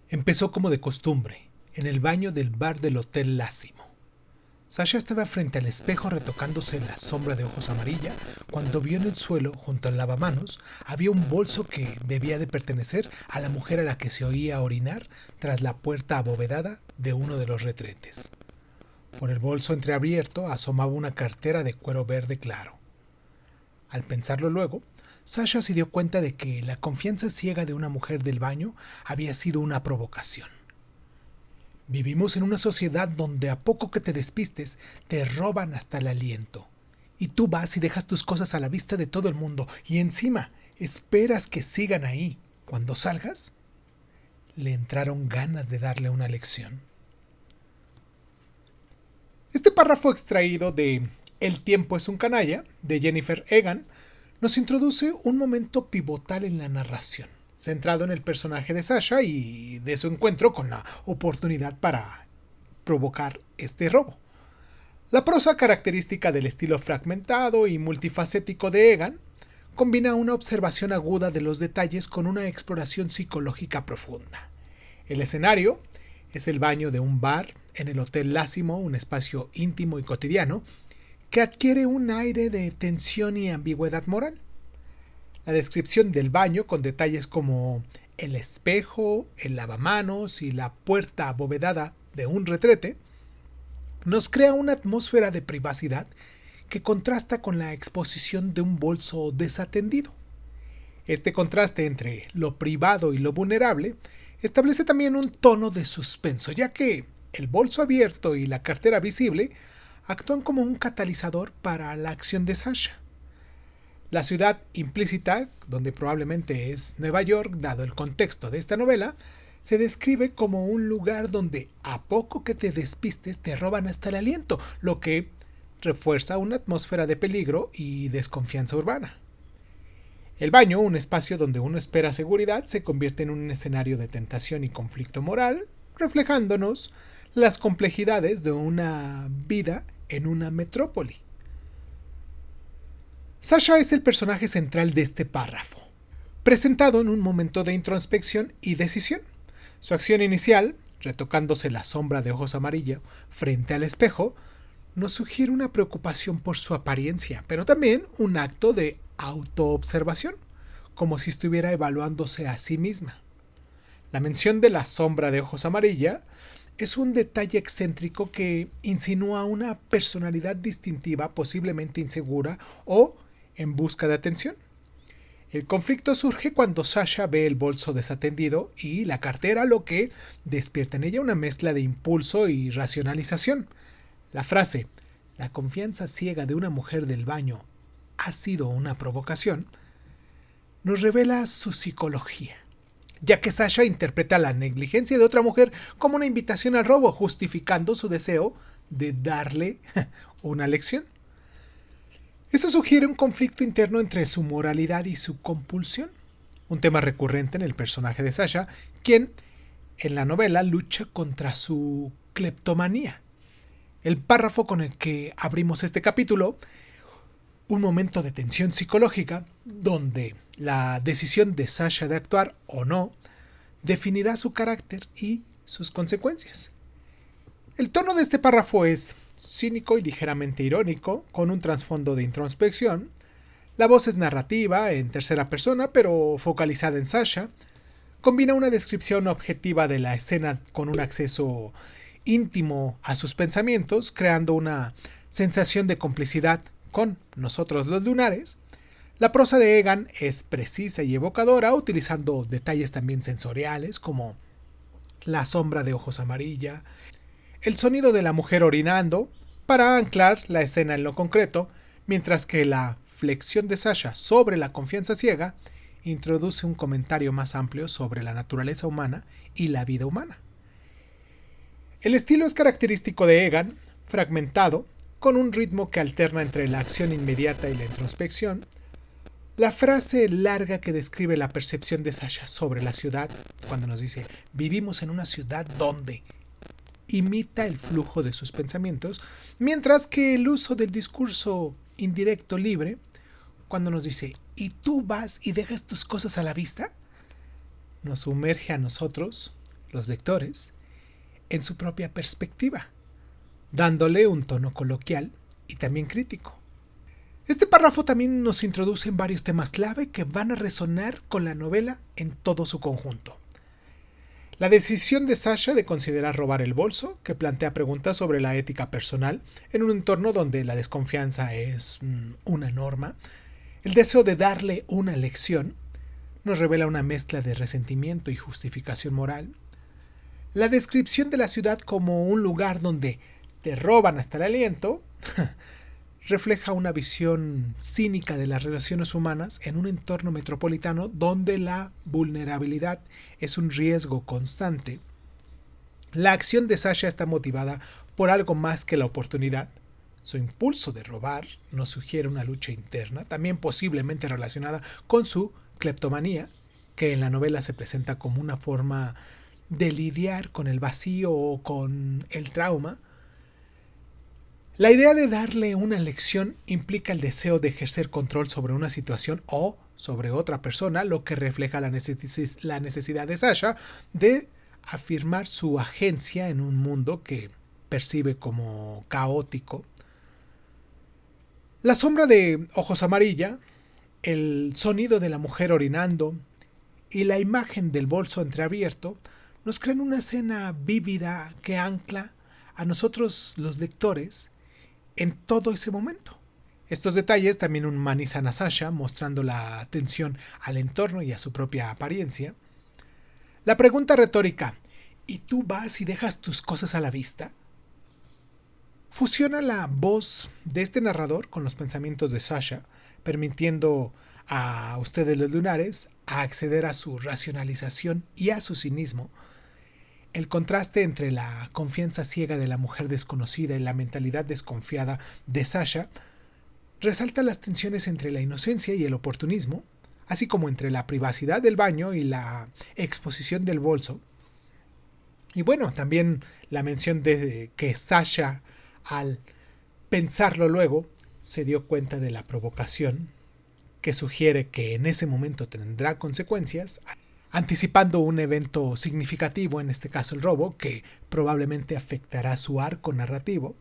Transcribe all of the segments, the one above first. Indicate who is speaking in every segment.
Speaker 1: Empezó como de costumbre, en el baño del bar del Hotel Lásimo. Sasha estaba frente al espejo retocándose la sombra de ojos amarilla cuando vio en el suelo, junto al lavamanos, había un bolso que debía de pertenecer a la mujer a la que se oía orinar tras la puerta abovedada de uno de los retretes. Por el bolso entreabierto asomaba una cartera de cuero verde claro. Al pensarlo luego, Sasha se dio cuenta de que la confianza ciega de una mujer del baño había sido una provocación. Vivimos en una sociedad donde a poco que te despistes te roban hasta el aliento. Y tú vas y dejas tus cosas a la vista de todo el mundo y encima esperas que sigan ahí. Cuando salgas, le entraron ganas de darle una lección. Este párrafo extraído de El tiempo es un canalla, de Jennifer Egan, nos introduce un momento pivotal en la narración, centrado en el personaje de Sasha y de su encuentro con la oportunidad para provocar este robo. La prosa característica del estilo fragmentado y multifacético de Egan combina una observación aguda de los detalles con una exploración psicológica profunda. El escenario es el baño de un bar en el Hotel Lásimo, un espacio íntimo y cotidiano que adquiere un aire de tensión y ambigüedad moral. La descripción del baño, con detalles como el espejo, el lavamanos y la puerta abovedada de un retrete, nos crea una atmósfera de privacidad que contrasta con la exposición de un bolso desatendido. Este contraste entre lo privado y lo vulnerable establece también un tono de suspenso, ya que el bolso abierto y la cartera visible actúan como un catalizador para la acción de Sasha. La ciudad implícita, donde probablemente es Nueva York, dado el contexto de esta novela, se describe como un lugar donde a poco que te despistes te roban hasta el aliento, lo que refuerza una atmósfera de peligro y desconfianza urbana. El baño, un espacio donde uno espera seguridad, se convierte en un escenario de tentación y conflicto moral, reflejándonos las complejidades de una vida en una metrópoli. Sasha es el personaje central de este párrafo, presentado en un momento de introspección y decisión. Su acción inicial, retocándose la sombra de ojos amarilla frente al espejo, nos sugiere una preocupación por su apariencia, pero también un acto de autoobservación, como si estuviera evaluándose a sí misma. La mención de la sombra de ojos amarilla es un detalle excéntrico que insinúa una personalidad distintiva, posiblemente insegura o en busca de atención. El conflicto surge cuando Sasha ve el bolso desatendido y la cartera, lo que despierta en ella una mezcla de impulso y racionalización. La frase "la confianza ciega de una mujer del baño ha sido una provocación" nos revela su psicología, ya que Sasha interpreta la negligencia de otra mujer como una invitación al robo, justificando su deseo de darle una lección. Esto sugiere un conflicto interno entre su moralidad y su compulsión, un tema recurrente en el personaje de Sasha, quien en la novela lucha contra su cleptomanía. El párrafo con el que abrimos este capítulo, un momento de tensión psicológica, donde la decisión de Sasha de actuar o no definirá su carácter y sus consecuencias. El tono de este párrafo es cínico y ligeramente irónico, con un trasfondo de introspección. La voz es narrativa, en tercera persona, pero focalizada en Sasha. Combina una descripción objetiva de la escena con un acceso íntimo a sus pensamientos, creando una sensación de complicidad con nosotros los lunares. La prosa de Egan es precisa y evocadora, utilizando detalles también sensoriales como la sombra de ojos amarilla, el sonido de la mujer orinando, para anclar la escena en lo concreto, mientras que la flexión de Sasha sobre la confianza ciega introduce un comentario más amplio sobre la naturaleza humana y la vida humana. El estilo es característico de Egan, fragmentado, con un ritmo que alterna entre la acción inmediata y la introspección. La frase larga que describe la percepción de Sasha sobre la ciudad, cuando nos dice "vivimos en una ciudad donde", imita el flujo de sus pensamientos, mientras que el uso del discurso indirecto libre, cuando nos dice "¿y tú vas y dejas tus cosas a la vista?", nos sumerge a nosotros los lectores, en su propia perspectiva, dándole un tono coloquial y también crítico. Este párrafo también nos introduce en varios temas clave que van a resonar con la novela en todo su conjunto. La decisión de Sasha de considerar robar el bolso, que plantea preguntas sobre la ética personal en un entorno donde la desconfianza es una norma. El deseo de darle una lección nos revela una mezcla de resentimiento y justificación moral. La descripción de la ciudad como un lugar donde te roban hasta el aliento refleja una visión cínica de las relaciones humanas en un entorno metropolitano donde la vulnerabilidad es un riesgo constante. La acción de Sasha está motivada por algo más que la oportunidad. Su impulso de robar nos sugiere una lucha interna, también posiblemente relacionada con su cleptomanía, que en la novela se presenta como una forma de lidiar con el vacío o con el trauma. La idea de darle una lección implica el deseo de ejercer control sobre una situación o sobre otra persona, lo que refleja la necesidad de Sasha de afirmar su agencia en un mundo que percibe como caótico. La sombra de ojos amarilla, el sonido de la mujer orinando y la imagen del bolso entreabierto nos crean una escena vívida que ancla a nosotros los lectores en todo ese momento. Estos detalles también humanizan a Sasha, mostrando la atención al entorno y a su propia apariencia. La pregunta retórica, ¿y tú vas y dejas tus cosas a la vista?, fusiona la voz de este narrador con los pensamientos de Sasha, permitiendo a ustedes los lunares a acceder a su racionalización y a su cinismo. El contraste entre la confianza ciega de la mujer desconocida y la mentalidad desconfiada de Sasha resalta las tensiones entre la inocencia y el oportunismo, así como entre la privacidad del baño y la exposición del bolso. Y bueno, también la mención de que Sasha, al pensarlo luego, se dio cuenta de la provocación, que sugiere que en ese momento tendrá consecuencias, anticipando un evento significativo, en este caso el robo, que probablemente afectará su arco narrativo.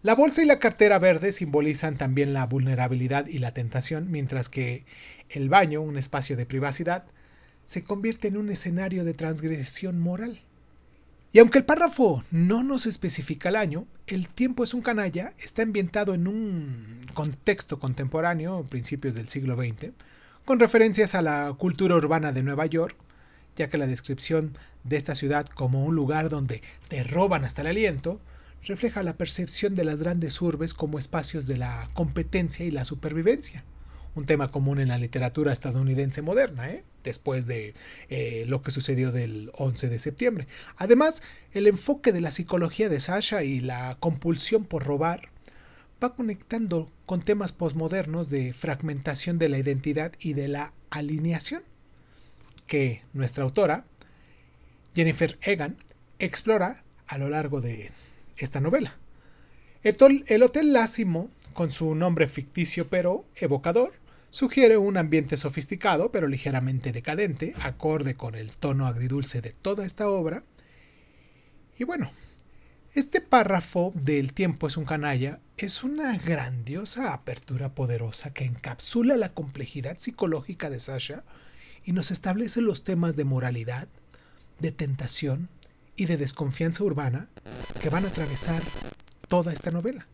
Speaker 1: La bolsa y la cartera verde simbolizan también la vulnerabilidad y la tentación, mientras que el baño, un espacio de privacidad, se convierte en un escenario de transgresión moral. Y aunque el párrafo no nos especifica el año, El tiempo es un canalla está ambientado en un contexto contemporáneo, principios del siglo XX, con referencias a la cultura urbana de Nueva York, ya que la descripción de esta ciudad como un lugar donde te roban hasta el aliento refleja la percepción de las grandes urbes como espacios de la competencia y la supervivencia. Un tema común en la literatura estadounidense moderna, después de lo que sucedió del 11 de septiembre. Además, el enfoque de la psicología de Sasha y la compulsión por robar va conectando con temas posmodernos de fragmentación de la identidad y de la alineación, que nuestra autora, Jennifer Egan, explora a lo largo de esta novela. El Hotel Lásimo, con su nombre ficticio pero evocador, sugiere un ambiente sofisticado pero ligeramente decadente, acorde con el tono agridulce de toda esta obra. Y bueno, este párrafo del tiempo es un canalla es una grandiosa apertura poderosa que encapsula la complejidad psicológica de Sasha y nos establece los temas de moralidad, de tentación y de desconfianza urbana que van a atravesar toda esta novela.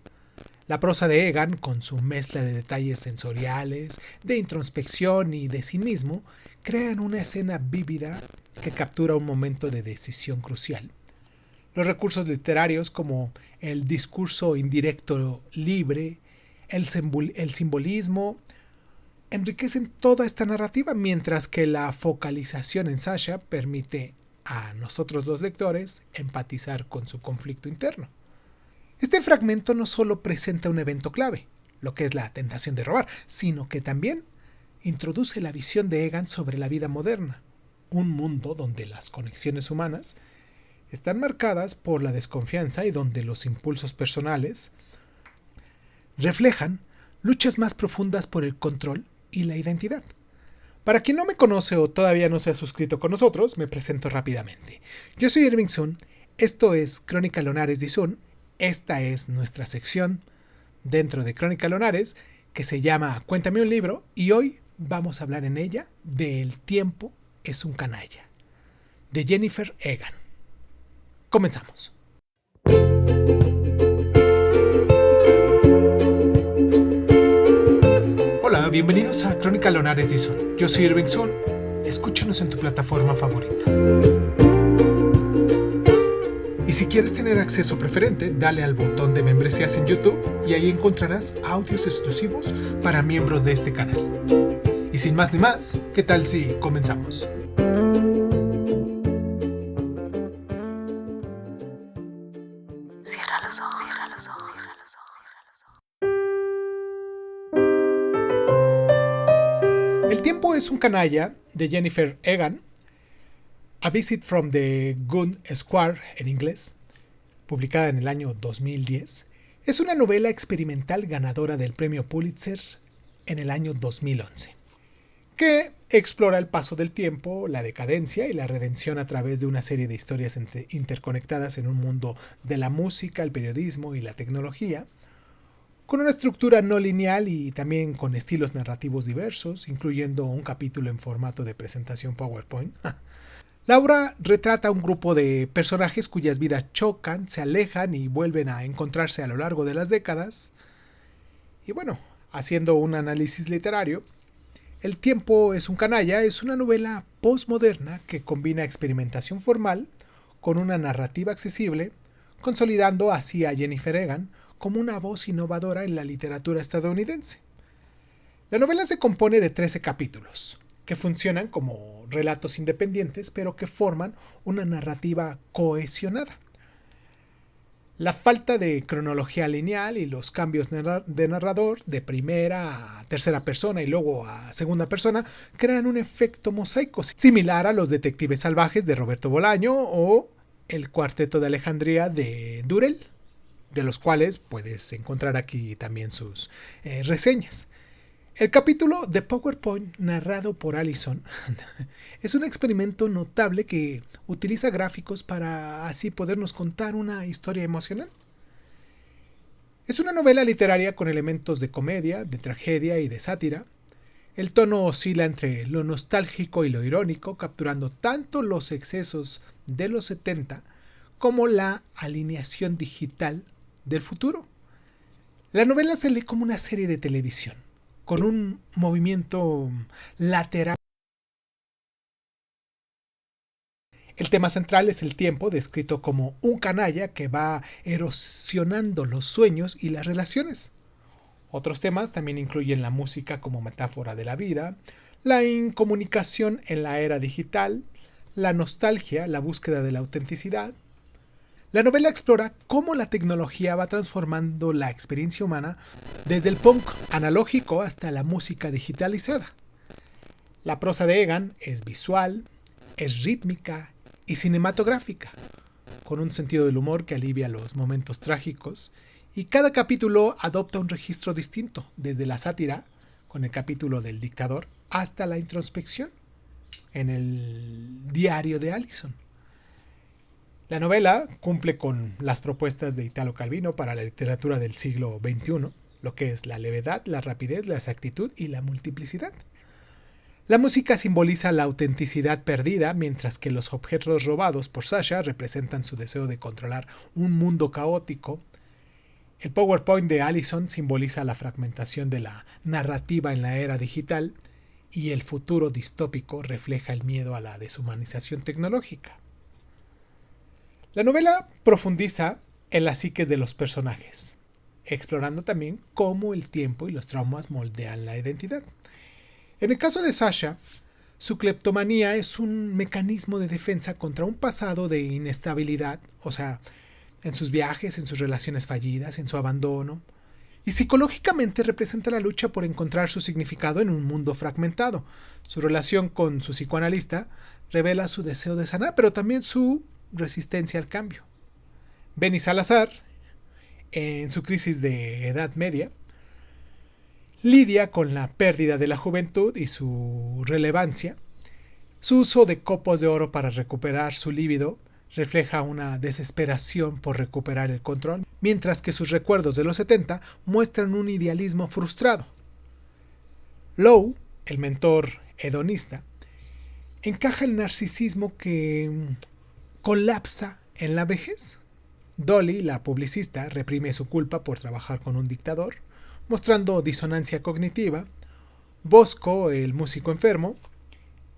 Speaker 1: La prosa de Egan, con su mezcla de detalles sensoriales, de introspección y de cinismo, crean una escena vívida que captura un momento de decisión crucial. Los recursos literarios como el discurso indirecto libre, el simbolismo, enriquecen toda esta narrativa, mientras que la focalización en Sasha permite a nosotros los lectores empatizar con su conflicto interno. Este fragmento no solo presenta un evento clave, lo que es la tentación de robar, sino que también introduce la visión de Egan sobre la vida moderna, un mundo donde las conexiones humanas están marcadas por la desconfianza y donde los impulsos personales reflejan luchas más profundas por el control y la identidad. Para quien no me conoce o todavía no se ha suscrito con nosotros, me presento rápidamente. Yo soy Irving Sun, esto es Crónica Lunares de Sun, esta es nuestra sección dentro de Crónica Lunares que se llama Cuéntame un libro y hoy vamos a hablar en ella de El tiempo es un canalla, de Jennifer Egan. Comenzamos. Hola, bienvenidos a Crónica Lunares de Sun. Yo soy Irving Sun. Escúchanos en tu plataforma favorita. Y si quieres tener acceso preferente, dale al botón de membresías en YouTube y ahí encontrarás audios exclusivos para miembros de este canal. Y sin más ni más, ¿qué tal si comenzamos?
Speaker 2: Cierra los ojos, cierra los ojos, cierra los ojos, cierra los ojos.
Speaker 1: El tiempo es un canalla de Jennifer Egan, A Visit from the Gun Square en inglés, publicada en el año 2010, es una novela experimental ganadora del premio Pulitzer en el año 2011, que explora el paso del tiempo, la decadencia y la redención a través de una serie de historias interconectadas en un mundo de la música, el periodismo y la tecnología, con una estructura no lineal y también con estilos narrativos diversos, incluyendo un capítulo en formato de presentación PowerPoint. La obra retrata a un grupo de personajes cuyas vidas chocan, se alejan y vuelven a encontrarse a lo largo de las décadas. Y bueno, haciendo un análisis literario, El tiempo es un canalla es una novela postmoderna que combina experimentación formal con una narrativa accesible, consolidando así a Jennifer Egan como una voz innovadora en la literatura estadounidense. La novela se compone de 13 capítulos, que funcionan como relatos independientes, pero que forman una narrativa cohesionada. La falta de cronología lineal y los cambios de narrador de primera a tercera persona y luego a segunda persona crean un efecto mosaico, similar a Los detectives salvajes de Roberto Bolaño o El cuarteto de Alejandría de Durell, de los cuales puedes encontrar aquí también sus reseñas. El capítulo de PowerPoint narrado por Allison es un experimento notable que utiliza gráficos para así podernos contar una historia emocional. Es una novela literaria con elementos de comedia, de tragedia y de sátira. El tono oscila entre lo nostálgico y lo irónico, capturando tanto los excesos de los 70 como la alineación digital del futuro. La novela se lee como una serie de televisión, con un movimiento lateral. El tema central es el tiempo, descrito como un canalla que va erosionando los sueños y las relaciones. Otros temas también incluyen la música como metáfora de la vida, la incomunicación en la era digital, la nostalgia, la búsqueda de la autenticidad. La novela explora cómo la tecnología va transformando la experiencia humana desde el punk analógico hasta la música digitalizada. La prosa de Egan es visual, es rítmica y cinematográfica, con un sentido del humor que alivia los momentos trágicos, y cada capítulo adopta un registro distinto, desde la sátira, con el capítulo del dictador, hasta la introspección, en el diario de Allison. La novela cumple con las propuestas de Italo Calvino para la literatura del siglo XXI, lo que es la levedad, la rapidez, la exactitud y la multiplicidad. La música simboliza la autenticidad perdida, mientras que los objetos robados por Sasha representan su deseo de controlar un mundo caótico. El PowerPoint de Allison simboliza la fragmentación de la narrativa en la era digital y el futuro distópico refleja el miedo a la deshumanización tecnológica. La novela profundiza en las psiques de los personajes, explorando también cómo el tiempo y los traumas moldean la identidad. En el caso de Sasha, su cleptomanía es un mecanismo de defensa contra un pasado de inestabilidad, o sea, en sus viajes, en sus relaciones fallidas, en su abandono, y psicológicamente representa la lucha por encontrar su significado en un mundo fragmentado. Su relación con su psicoanalista revela su deseo de sanar, pero también su resistencia al cambio. Benny Salazar, en su crisis de Edad Media, lidia con la pérdida de la juventud y su relevancia. Su uso de copos de oro para recuperar su líbido refleja una desesperación por recuperar el control, mientras que sus recuerdos de los 70 muestran un idealismo frustrado. Lowe, el mentor hedonista, encaja el narcisismo que colapsa en la vejez. Dolly, la publicista, reprime su culpa por trabajar con un dictador, mostrando disonancia cognitiva. Bosco, el músico enfermo,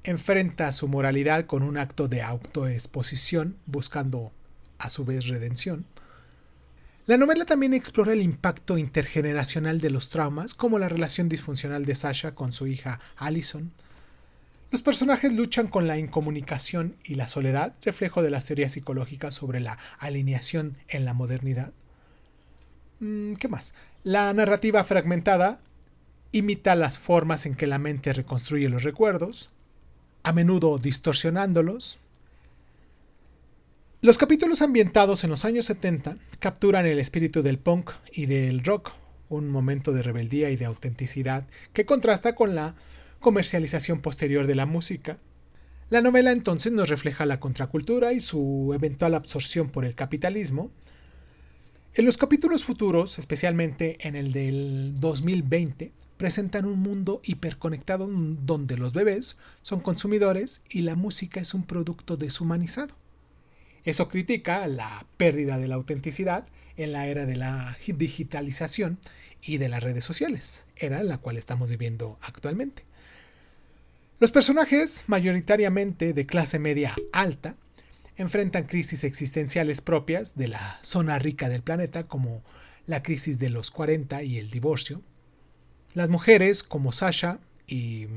Speaker 1: enfrenta su moralidad con un acto de autoexposición, buscando a su vez redención. La novela también explora el impacto intergeneracional de los traumas, como la relación disfuncional de Sasha con su hija Allison. Los personajes luchan con la incomunicación y la soledad, reflejo de las teorías psicológicas sobre la alineación en la modernidad. ¿Qué más? La narrativa fragmentada imita las formas en que la mente reconstruye los recuerdos, a menudo distorsionándolos. Los capítulos ambientados en los años 70 capturan el espíritu del punk y del rock, un momento de rebeldía y de autenticidad que contrasta con la comercialización posterior de la música. La novela entonces nos refleja la contracultura y su eventual absorción por el capitalismo. En los capítulos futuros, especialmente en el del 2020, presentan un mundo hiperconectado donde los bebés son consumidores y la música es un producto deshumanizado. Eso critica la pérdida de la autenticidad en la era de la digitalización y de las redes sociales, era en la cual estamos viviendo actualmente. Los personajes, mayoritariamente de clase media alta, enfrentan crisis existenciales propias de la zona rica del planeta, como la crisis de los 40 y el divorcio. Las mujeres, como Sasha y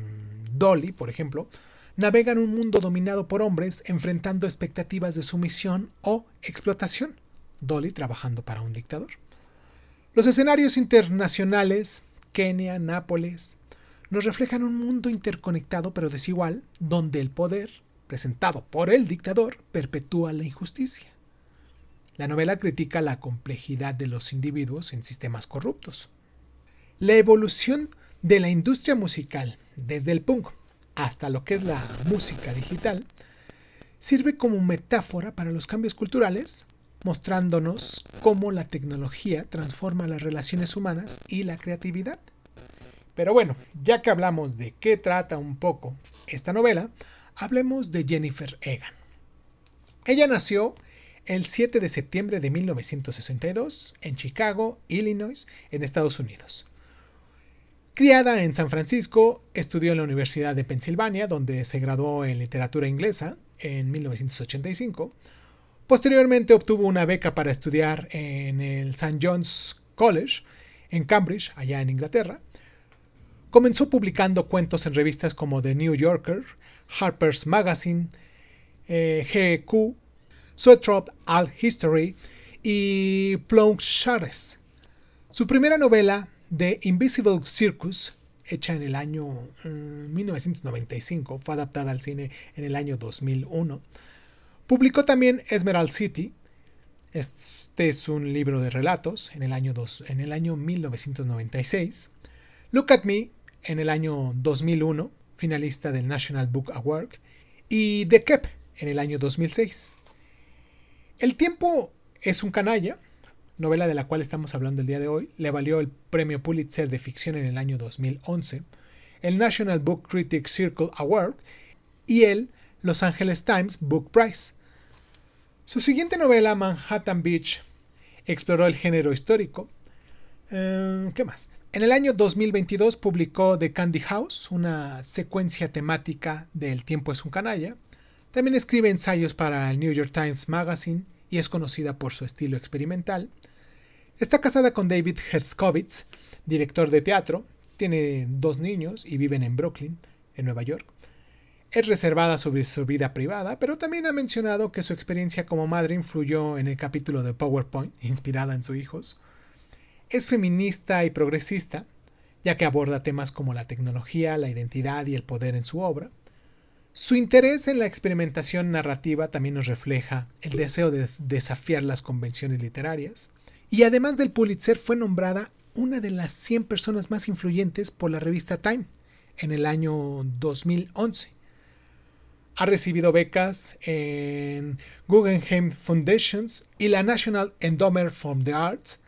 Speaker 1: Dolly, por ejemplo, navegan un mundo dominado por hombres enfrentando expectativas de sumisión o explotación, Dolly trabajando para un dictador. Los escenarios internacionales, Kenia, Nápoles, nos reflejan un mundo interconectado pero desigual, donde el poder, presentado por el dictador, perpetúa la injusticia. La novela critica la complejidad de los individuos en sistemas corruptos. La evolución de la industria musical, desde el punk hasta lo que es la música digital, sirve como metáfora para los cambios culturales, mostrándonos cómo la tecnología transforma las relaciones humanas y la creatividad. Pero bueno, ya que hablamos de qué trata un poco esta novela, hablemos de Jennifer Egan. Ella nació el 7 de septiembre de 1962 en Chicago, Illinois, en Estados Unidos. Criada en San Francisco, estudió en la Universidad de Pensilvania, donde se graduó en literatura inglesa en 1985. Posteriormente obtuvo una beca para estudiar en el St. John's College en Cambridge, allá en Inglaterra. Comenzó publicando cuentos en revistas como The New Yorker, Harper's Magazine, GQ, Sweetrop Alt History y Plunged. Su primera novela, The Invisible Circus, hecha en el año 1995, fue adaptada al cine en el año 2001. Publicó también Emerald City. Este es un libro de relatos en el año 1996. Look at Me en el año 2001, finalista del National Book Award, y The Kep en el año 2006. El tiempo es un canalla, novela de la cual estamos hablando el día de hoy, le valió el premio Pulitzer de ficción en el año 2011, el National Book Critics Circle Award y el Los Angeles Times Book Prize. Su siguiente novela, Manhattan Beach, exploró el género histórico. ¿Qué más? En el año 2022 publicó The Candy House, una secuencia temática de El tiempo es un canalla. También escribe ensayos para el New York Times Magazine y es conocida por su estilo experimental. Está casada con David Herskovits, director de teatro. Tiene 2 niños y viven en Brooklyn, en Nueva York. Es reservada sobre su vida privada, pero también ha mencionado que su experiencia como madre influyó en el capítulo de PowerPoint, inspirada en sus hijos. Es feminista y progresista, ya que aborda temas como la tecnología, la identidad y el poder en su obra. Su interés en la experimentación narrativa también nos refleja el deseo de desafiar las convenciones literarias. Y además del Pulitzer, fue nombrada una de las 100 personas más influyentes por la revista Time en el año 2011. Ha recibido becas en Guggenheim Foundations y la National Endowment for the Arts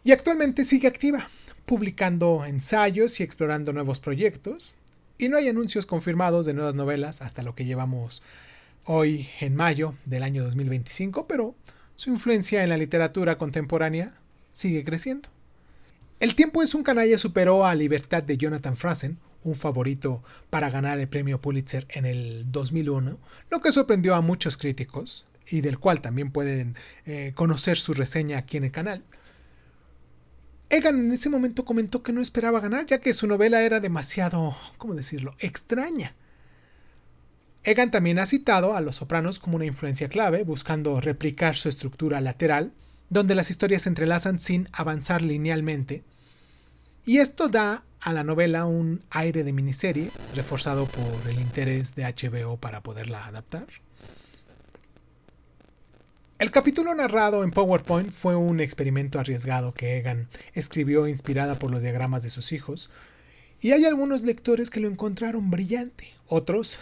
Speaker 1: y actualmente sigue activa, publicando ensayos y explorando nuevos proyectos, y no hay anuncios confirmados de nuevas novelas hasta lo que llevamos hoy en mayo del año 2025, pero su influencia en la literatura contemporánea sigue creciendo. El tiempo es un canalla superó a Libertad de Jonathan Franzen, un favorito para ganar el premio Pulitzer en el 2001, lo que sorprendió a muchos críticos, y del cual también pueden conocer su reseña aquí en el canal. Egan en ese momento comentó que no esperaba ganar, ya que su novela era demasiado, ¿cómo decirlo?, extraña. Egan también ha citado a Los Sopranos como una influencia clave, buscando replicar su estructura lateral, donde las historias se entrelazan sin avanzar linealmente, y esto da a la novela un aire de miniserie, reforzado por el interés de HBO para poderla adaptar. El capítulo narrado en PowerPoint fue un experimento arriesgado que Egan escribió inspirada por los diagramas de sus hijos, y hay algunos lectores que lo encontraron brillante, otros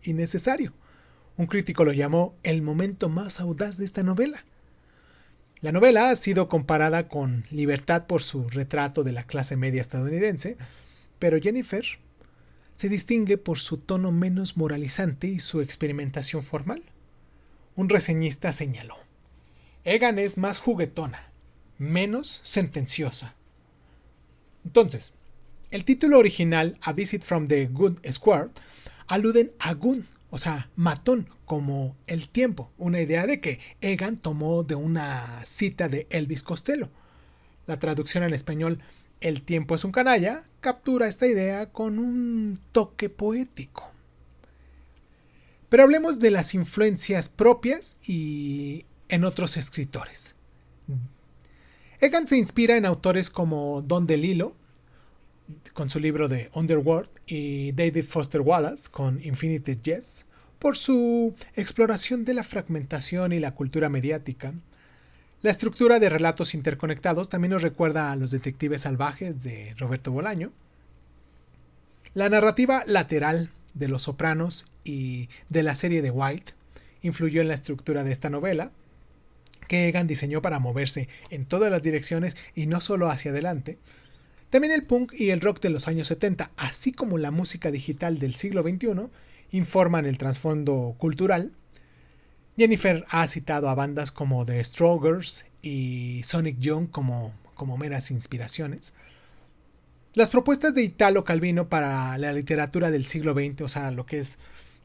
Speaker 1: innecesario. Un crítico lo llamó el momento más audaz de esta novela. La novela ha sido comparada con Libertad por su retrato de la clase media estadounidense, pero Jennifer se distingue por su tono menos moralizante y su experimentación formal. Un reseñista señaló: Egan es más juguetona, menos sentenciosa. Entonces, el título original, A Visit from the Good Square, aluden a Gun, o sea, matón, como el tiempo, una idea de que Egan tomó de una cita de Elvis Costello. La traducción al español, El tiempo es un canalla, captura esta idea con un toque poético. Pero hablemos de las influencias propias y en otros escritores. Egan se inspira en autores como Don DeLillo, con su libro de Underworld, y David Foster Wallace, con Infinite Jest, por su exploración de la fragmentación y la cultura mediática. La estructura de relatos interconectados también nos recuerda a Los detectives salvajes de Roberto Bolaño. La narrativa lateral de Los Sopranos y de la serie de White influyó en la estructura de esta novela, que Egan diseñó para moverse en todas las direcciones y no solo hacia adelante. También el punk y el rock de los años 70, así como la música digital del siglo XXI, informan el trasfondo cultural. Jennifer ha citado a bandas como The Strokers y Sonic Youth como meras inspiraciones. Las propuestas de Italo Calvino para la literatura del siglo XX, o sea, lo que es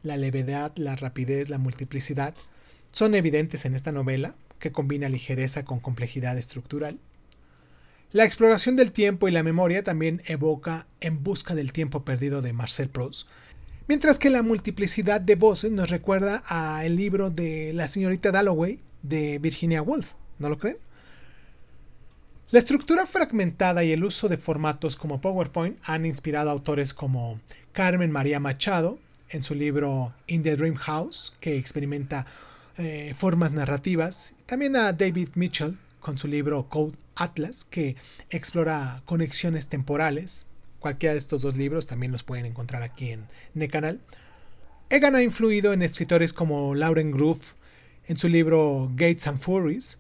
Speaker 1: la levedad, la rapidez, la multiplicidad, son evidentes en esta novela, que combina ligereza con complejidad estructural. La exploración del tiempo y la memoria también evoca En busca del tiempo perdido de Marcel Proust, mientras que la multiplicidad de voces nos recuerda a el libro de La señorita Dalloway de Virginia Woolf, ¿no lo creen? La estructura fragmentada y el uso de formatos como PowerPoint han inspirado a autores como Carmen María Machado en su libro In the Dream House, que experimenta formas narrativas, también a David Mitchell con su libro Code Atlas, que explora conexiones temporales. Cualquiera de estos dos libros también los pueden encontrar aquí en el canal. Egan ha influido en escritores como Lauren Groove en su libro Gates and Furies,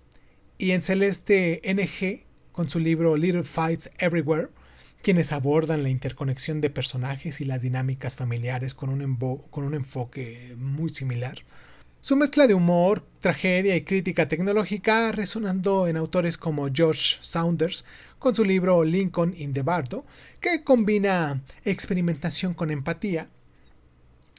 Speaker 1: y en Celeste Ng con su libro Little Fights Everywhere, quienes abordan la interconexión de personajes y las dinámicas familiares con un enfoque muy similar. Su mezcla de humor, tragedia y crítica tecnológica resonando en autores como George Saunders con su libro Lincoln in the Bardo, que combina experimentación con empatía.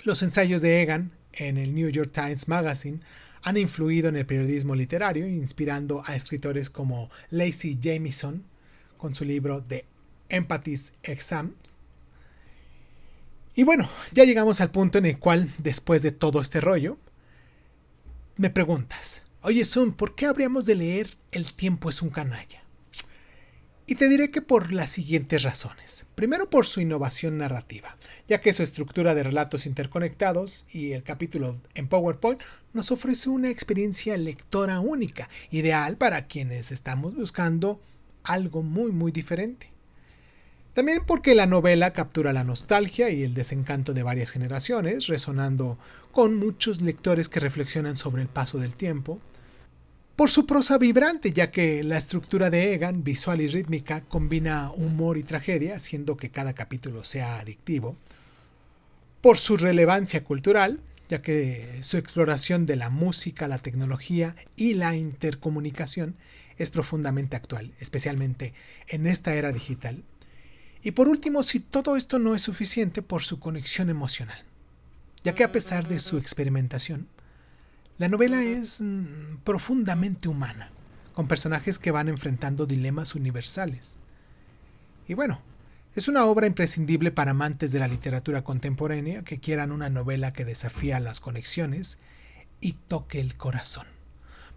Speaker 1: Los ensayos de Egan en el New York Times Magazine han influido en el periodismo literario, inspirando a escritores como Lacey Jamieson con su libro The Empathy's Exams. Y bueno, ya llegamos al punto en el cual, después de todo este rollo, me preguntas: oye Sun, ¿por qué habríamos de leer El tiempo es un canalla? Y te diré que por las siguientes razones. Primero, por su innovación narrativa, ya que su estructura de relatos interconectados y el capítulo en PowerPoint nos ofrece una experiencia lectora única, ideal para quienes estamos buscando algo muy diferente. También porque la novela captura la nostalgia y el desencanto de varias generaciones, resonando con muchos lectores que reflexionan sobre el paso del tiempo. Por su prosa vibrante, ya que la estructura de Egan, visual y rítmica, combina humor y tragedia, haciendo que cada capítulo sea adictivo. Por su relevancia cultural, ya que su exploración de la música, la tecnología y la intercomunicación es profundamente actual, especialmente en esta era digital. Y por último, si todo esto no es suficiente, por su conexión emocional, ya que a pesar de su experimentación, la novela es profundamente humana, con personajes que van enfrentando dilemas universales. Y bueno, es una obra imprescindible para amantes de la literatura contemporánea que quieran una novela que desafía las conexiones y toque el corazón.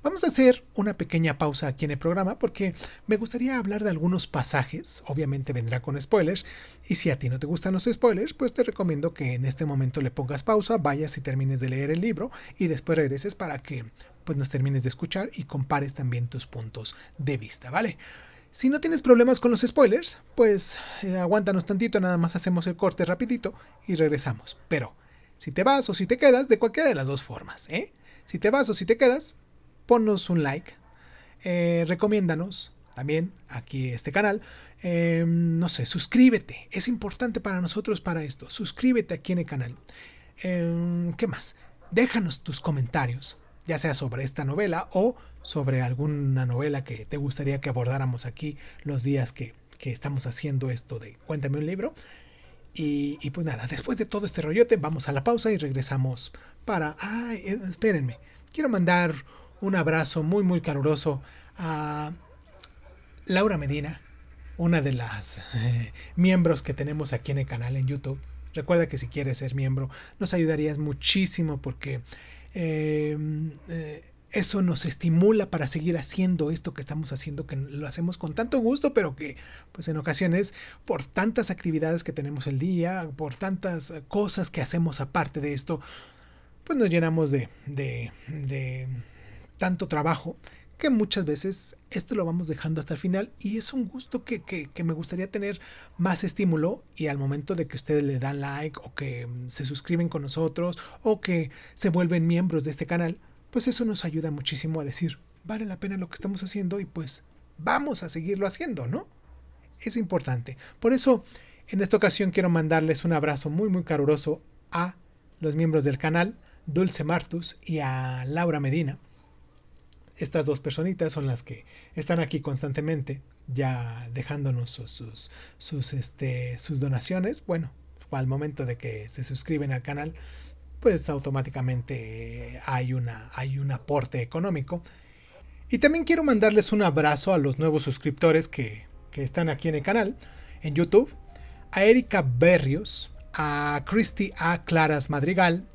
Speaker 1: Vamos a hacer una pequeña pausa aquí en el programa porque me gustaría hablar de algunos pasajes, obviamente vendrá con spoilers, y si a ti no te gustan los spoilers, pues te recomiendo que en este momento le pongas pausa, vayas y termines de leer el libro y después regreses para que pues nos termines de escuchar y compares también tus puntos de vista, ¿vale? Si no tienes problemas con los spoilers, pues aguántanos tantito, nada más hacemos el corte rapidito y regresamos. Pero si te vas o si te quedas, de cualquiera de las dos formas, Si te vas o si te quedas, ponnos un like, recomiéndanos también aquí este canal, no sé, suscríbete, es importante para nosotros para esto, suscríbete aquí en el canal. ¿Qué más? Déjanos tus comentarios, ya sea sobre esta novela o sobre alguna novela que te gustaría que abordáramos aquí los días que estamos haciendo esto de Cuéntame un libro. Y pues nada, después de todo este rollote, vamos a la pausa y regresamos para... espérenme, quiero mandar un abrazo muy caluroso a Laura Medina, una de las miembros que tenemos aquí en el canal en YouTube. Recuerda que si quieres ser miembro nos ayudarías muchísimo porque eso nos estimula para seguir haciendo esto que estamos haciendo, que lo hacemos con tanto gusto, pero que pues en ocasiones por tantas actividades que tenemos el día, por tantas cosas que hacemos aparte de esto, pues nos llenamos de tanto trabajo que muchas veces esto lo vamos dejando hasta el final y es un gusto que me gustaría tener más estímulo y al momento de que ustedes le dan like o que se suscriben con nosotros o que se vuelven miembros de este canal, pues eso nos ayuda muchísimo a decir, vale la pena lo que estamos haciendo y pues vamos a seguirlo haciendo, ¿no? Es importante. Por eso en esta ocasión quiero mandarles un abrazo muy caluroso a los miembros del canal, Dulce Martus y a Laura Medina. Estas dos personitas son las que están aquí constantemente, ya dejándonos sus donaciones. Bueno, al momento de que se suscriben al canal, pues automáticamente hay un aporte económico. Y también quiero mandarles un abrazo a los nuevos suscriptores que están aquí en el canal, en YouTube, a Erika Berrios, a Cristi A. Claras Madrigal,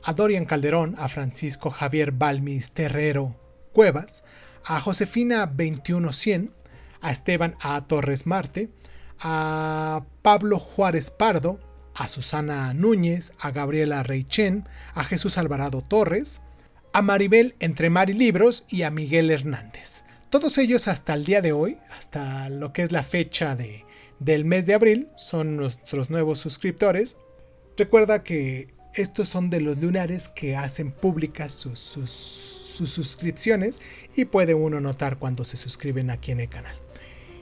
Speaker 1: a Dorian Calderón, a Francisco Javier Balmis Terrero Cuevas, a Josefina 21100, a Esteban A. Torres Marte, a Pablo Juárez Pardo, a Susana Núñez, a Gabriela Reichen, a Jesús Alvarado Torres, a Maribel Entre Mar y Libros y a Miguel Hernández. Todos ellos hasta el día de hoy, hasta lo que es la fecha del mes de abril, son nuestros nuevos suscriptores. Recuerda que estos son de los lunares que hacen públicas sus suscripciones y puede uno notar cuando se suscriben aquí en el canal.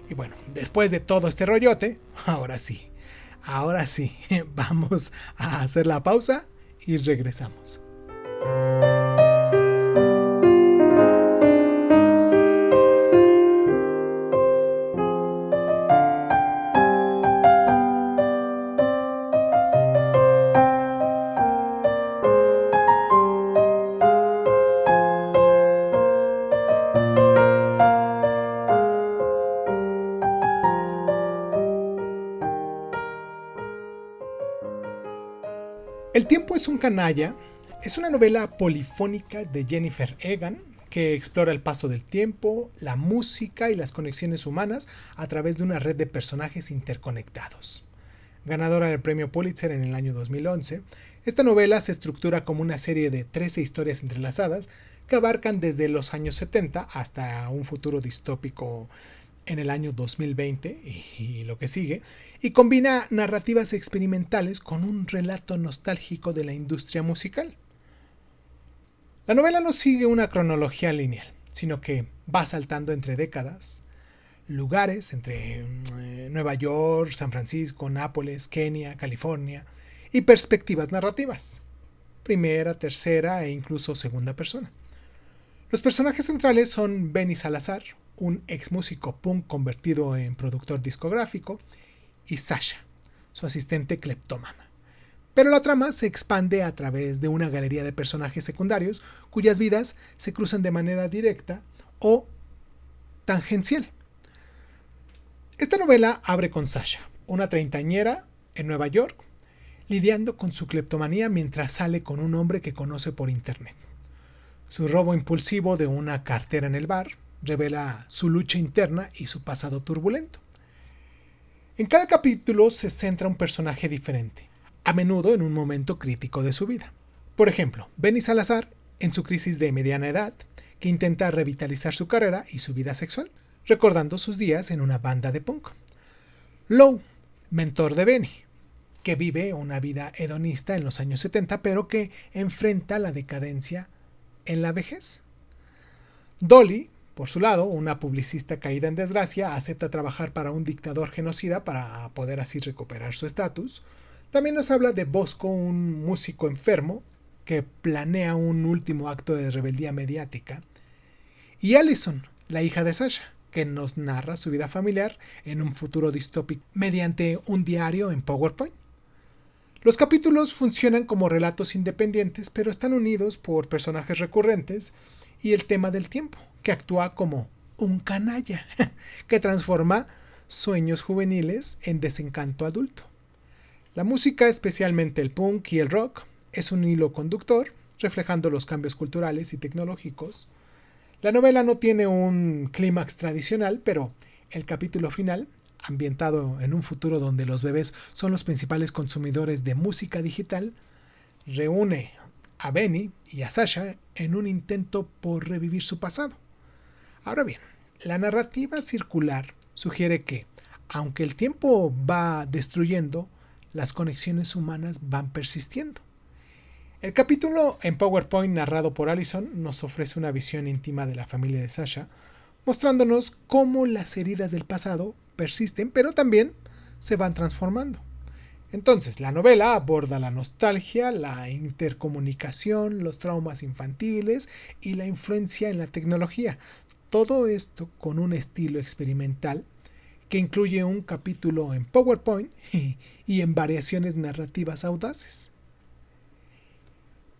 Speaker 1: Y bueno, después de todo este rollote, ahora sí, vamos a hacer la pausa y regresamos. El tiempo es un canalla es una novela polifónica de Jennifer Egan que explora el paso del tiempo, la música y las conexiones humanas a través de una red de personajes interconectados. Ganadora del premio Pulitzer en el año 2011, esta novela se estructura como una serie de 13 historias entrelazadas que abarcan desde los años 70 hasta un futuro distópico en el año 2020 y lo que sigue, y combina narrativas experimentales con un relato nostálgico de la industria musical. La novela no sigue una cronología lineal, sino que va saltando entre décadas, lugares entre Nueva York, San Francisco, Nápoles, Kenia, California, y perspectivas narrativas, primera, tercera e incluso segunda persona. Los personajes centrales son Benny Salazar, un ex músico punk convertido en productor discográfico, y Sasha, su asistente cleptómana. Pero la trama se expande a través de una galería de personajes secundarios cuyas vidas se cruzan de manera directa o tangencial. Esta novela abre con Sasha, una treintañera en Nueva York, lidiando con su cleptomanía mientras sale con un hombre que conoce por internet. Su robo impulsivo de una cartera en el bar revela su lucha interna y su pasado turbulento. En cada capítulo se centra un personaje diferente, a menudo en un momento crítico de su vida. Por ejemplo, Benny Salazar, en su crisis de mediana edad, que intenta revitalizar su carrera y su vida sexual, recordando sus días en una banda de punk. Lou, mentor de Benny, que vive una vida hedonista en los años 70, pero que enfrenta la decadencia en la vejez. Dolly, por su lado, una publicista caída en desgracia, acepta trabajar para un dictador genocida para poder así recuperar su estatus. También nos habla de Bosco, un músico enfermo que planea un último acto de rebeldía mediática. Y Allison, la hija de Sasha, que nos narra su vida familiar en un futuro distópico mediante un diario en PowerPoint. Los capítulos funcionan como relatos independientes, pero están unidos por personajes recurrentes y el tema del tiempo, que actúa como un canalla, que transforma sueños juveniles en desencanto adulto. La música, especialmente el punk y el rock, es un hilo conductor, reflejando los cambios culturales y tecnológicos. La novela no tiene un clímax tradicional, pero el capítulo final, ambientado en un futuro donde los bebés son los principales consumidores de música digital, reúne a Benny y a Sasha en un intento por revivir su pasado. Ahora bien, la narrativa circular sugiere que, aunque el tiempo va destruyendo, las conexiones humanas van persistiendo. El capítulo en PowerPoint narrado por Allison nos ofrece una visión íntima de la familia de Sasha, mostrándonos cómo las heridas del pasado persisten, pero también se van transformando. Entonces, la novela aborda la nostalgia, la intercomunicación, los traumas infantiles y la influencia en la tecnología. Todo esto con un estilo experimental que incluye un capítulo en PowerPoint y en variaciones narrativas audaces.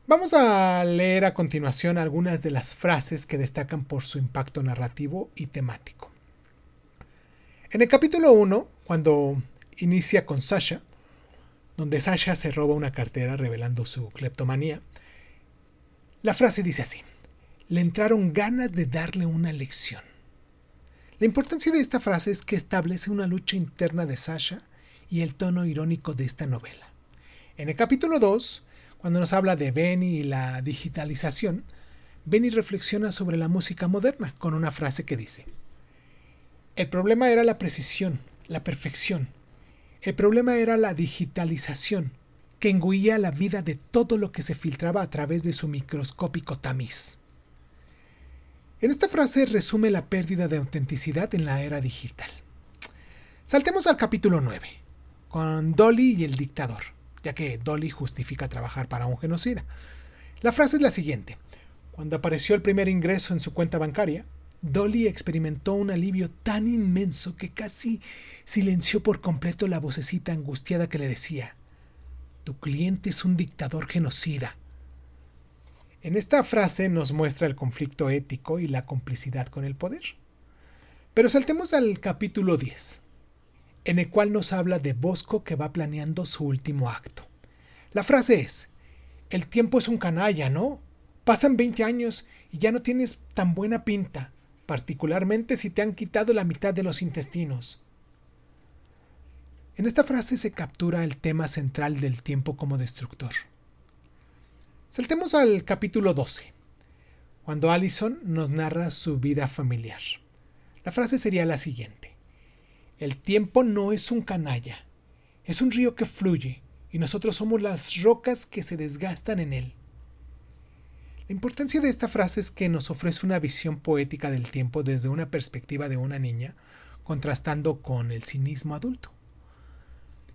Speaker 1: Vamos a leer a continuación algunas de las frases que destacan por su impacto narrativo y temático. En el capítulo 1, cuando inicia con Sasha, donde Sasha se roba una cartera revelando su cleptomanía, la frase dice así: le entraron ganas de darle una lección. La importancia de esta frase es que establece una lucha interna de Sasha y el tono irónico de esta novela. En el capítulo 2, cuando nos habla de Benny y la digitalización, Benny reflexiona sobre la música moderna con una frase que dice: el problema era la precisión, la perfección. El problema era la digitalización, que engüía la vida de todo lo que se filtraba a través de su microscópico tamiz. En esta frase resume la pérdida de autenticidad en la era digital. Saltemos al capítulo 9, con Dolly y el dictador, ya que Dolly justifica trabajar para un genocida. La frase es la siguiente: cuando apareció el primer ingreso en su cuenta bancaria, Dolly experimentó un alivio tan inmenso que casi silenció por completo la vocecita angustiada que le decía: tu cliente es un dictador genocida. En esta frase nos muestra el conflicto ético y la complicidad con el poder. Pero saltemos al capítulo 10, en el cual nos habla de Bosco que va planeando su último acto. La frase es: el tiempo es un canalla, ¿no? Pasan 20 años y ya no tienes tan buena pinta, particularmente si te han quitado la mitad de los intestinos. En esta frase se captura el tema central del tiempo como destructor. Saltemos al capítulo 12, cuando Allison nos narra su vida familiar. La frase sería la siguiente: el tiempo no es un canalla, es un río que fluye y nosotros somos las rocas que se desgastan en él. La importancia de esta frase es que nos ofrece una visión poética del tiempo desde una perspectiva de una niña, contrastando con el cinismo adulto.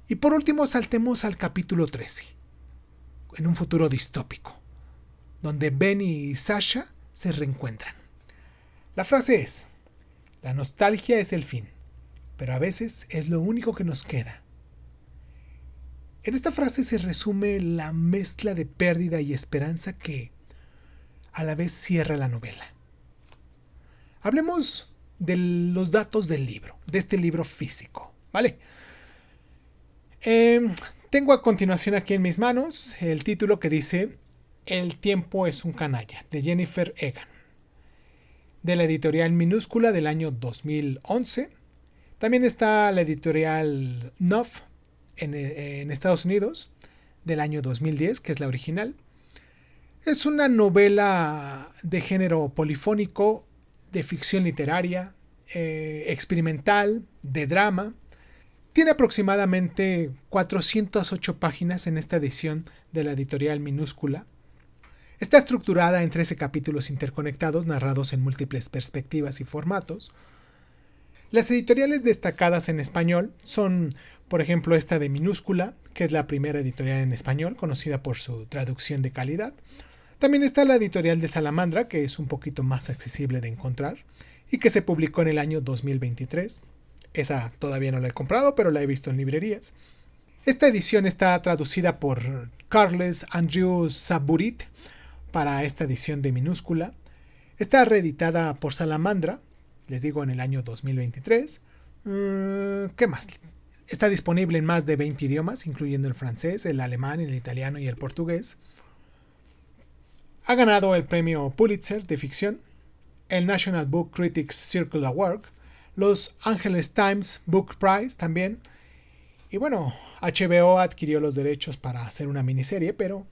Speaker 1: Y por último, saltemos al capítulo 13, en un futuro distópico, donde Ben y Sasha se reencuentran. La frase es: la nostalgia es el fin, pero a veces es lo único que nos queda. En esta frase se resume la mezcla de pérdida y esperanza que a la vez cierra la novela. Hablemos de los datos del libro, de este libro físico, ¿vale? Tengo a continuación aquí en mis manos el título que dice El tiempo es un canalla, de Jennifer Egan, de la editorial Minúscula del año 2011. También está la editorial Knopf en Estados Unidos, del año 2010, que es la original. Es una novela de género polifónico, de ficción literaria, experimental, de drama. Tiene aproximadamente 408 páginas en esta edición de la editorial Minúscula. Está estructurada en 13 capítulos interconectados, narrados en múltiples perspectivas y formatos. Las editoriales destacadas en español son, por ejemplo, esta de Minúscula, que es la primera editorial en español, conocida por su traducción de calidad. También está la editorial de Salamandra, que es un poquito más accesible de encontrar y que se publicó en el año 2023. Esa todavía no la he comprado, pero la he visto en librerías. Esta edición está traducida por Carles Andrew Saburit para esta edición de Minúscula. Está reeditada por Salamandra, les digo, en el año 2023. ¿Qué más? Está disponible en más de 20 idiomas, incluyendo el francés, el alemán, el italiano y el portugués. Ha ganado el premio Pulitzer de ficción, el National Book Critics Circle Award, los Angeles Times Book Prize también. Y bueno, HBO adquirió los derechos para hacer una miniserie, pero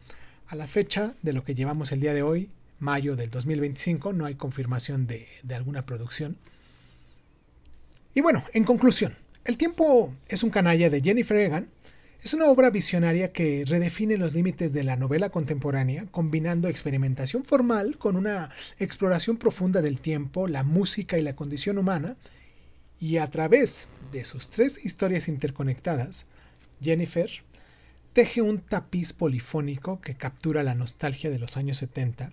Speaker 1: a la fecha de lo que llevamos el día de hoy, mayo del 2025, no hay confirmación de alguna producción. Y bueno, en conclusión, El tiempo es un canalla de Jennifer Egan. Es una obra visionaria que redefine los límites de la novela contemporánea, combinando experimentación formal con una exploración profunda del tiempo, la música y la condición humana. Y a través de sus 3 historias interconectadas, Jennifer teje un tapiz polifónico que captura la nostalgia de los años 70,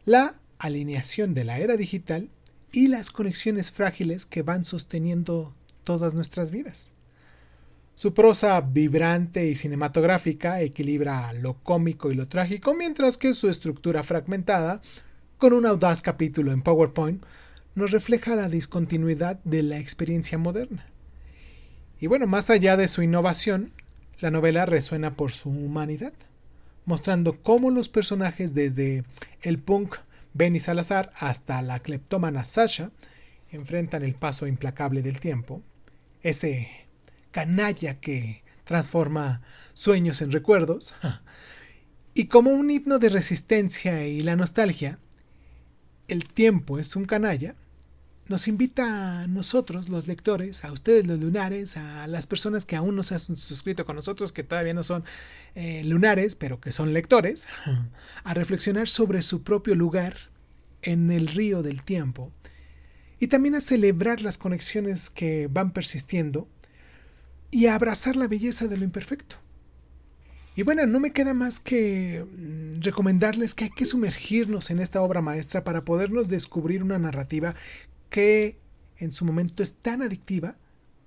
Speaker 1: la alineación de la era digital y las conexiones frágiles que van sosteniendo todas nuestras vidas. Su prosa vibrante y cinematográfica equilibra lo cómico y lo trágico, mientras que su estructura fragmentada, con un audaz capítulo en PowerPoint, nos refleja la discontinuidad de la experiencia moderna. Y bueno, más allá de su innovación, la novela resuena por su humanidad, mostrando cómo los personajes desde el punk Benny Salazar hasta la cleptómana Sasha enfrentan el paso implacable del tiempo, ese canalla que transforma sueños en recuerdos, y como un himno de resistencia y la nostalgia, El tiempo es un canalla, nos invita a nosotros, los lectores, a ustedes los lunares, a las personas que aún no se han suscrito con nosotros, que todavía no son lunares, pero que son lectores, a reflexionar sobre su propio lugar en el río del tiempo y también a celebrar las conexiones que van persistiendo y a abrazar la belleza de lo imperfecto. Y bueno, no me queda más que recomendarles que hay que sumergirnos en esta obra maestra para podernos descubrir una narrativa que en su momento es tan adictiva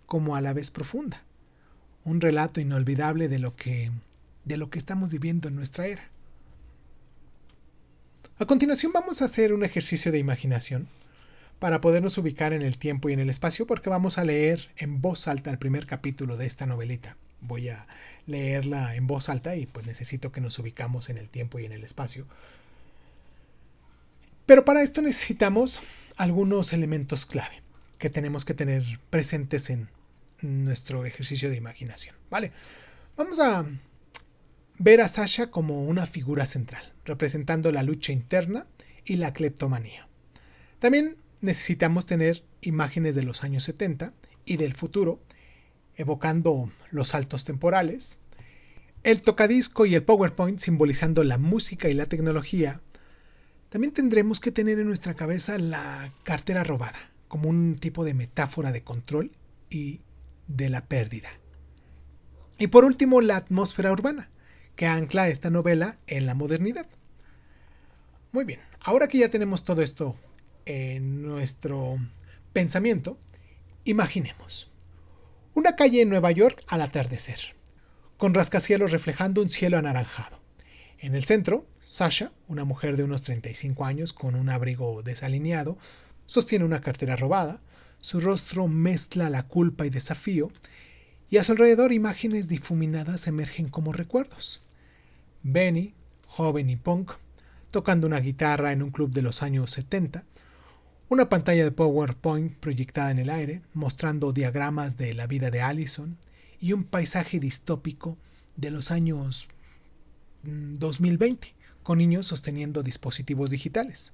Speaker 1: como a la vez profunda. Un relato inolvidable de lo que estamos viviendo en nuestra era. A continuación vamos a hacer un ejercicio de imaginación para podernos ubicar en el tiempo y en el espacio, porque vamos a leer en voz alta el primer capítulo de esta novelita. Voy a leerla en voz alta y pues necesito que nos ubicamos en el tiempo y en el espacio. Pero para esto necesitamos algunos elementos clave que tenemos que tener presentes en nuestro ejercicio de imaginación, ¿vale? Vamos a ver a Sasha como una figura central, representando la lucha interna y la cleptomanía. También necesitamos tener imágenes de los años 70 y del futuro, evocando los saltos temporales, el tocadisco y el PowerPoint simbolizando la música y la tecnología. También tendremos que tener en nuestra cabeza la cartera robada, como un tipo de metáfora de control y de la pérdida. Y por último, la atmósfera urbana, que ancla esta novela en la modernidad. Muy bien, ahora que ya tenemos todo esto en nuestro pensamiento, imaginemos una calle en Nueva York al atardecer, con rascacielos reflejando un cielo anaranjado. En el centro, Sasha, una mujer de unos 35 años con un abrigo desalineado, sostiene una cartera robada, su rostro mezcla la culpa y desafío, y a su alrededor imágenes difuminadas emergen como recuerdos. Benny, joven y punk, tocando una guitarra en un club de los años 70, una pantalla de PowerPoint proyectada en el aire, mostrando diagramas de la vida de Allison, y un paisaje distópico de los años 2020, con niños sosteniendo dispositivos digitales.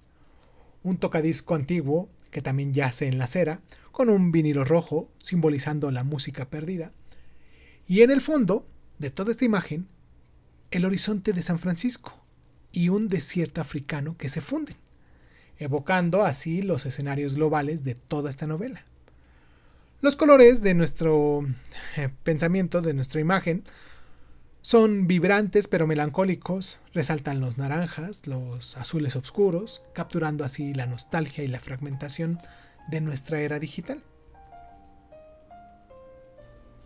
Speaker 1: Un tocadisco antiguo que también yace en la acera, con un vinilo rojo simbolizando la música perdida. Y en el fondo de toda esta imagen, el horizonte de San Francisco y un desierto africano que se funden, evocando así los escenarios globales de toda esta novela. Los colores de nuestro pensamiento, de nuestra imagen, son vibrantes pero melancólicos, resaltan los naranjas, los azules oscuros, capturando así la nostalgia y la fragmentación de nuestra era digital.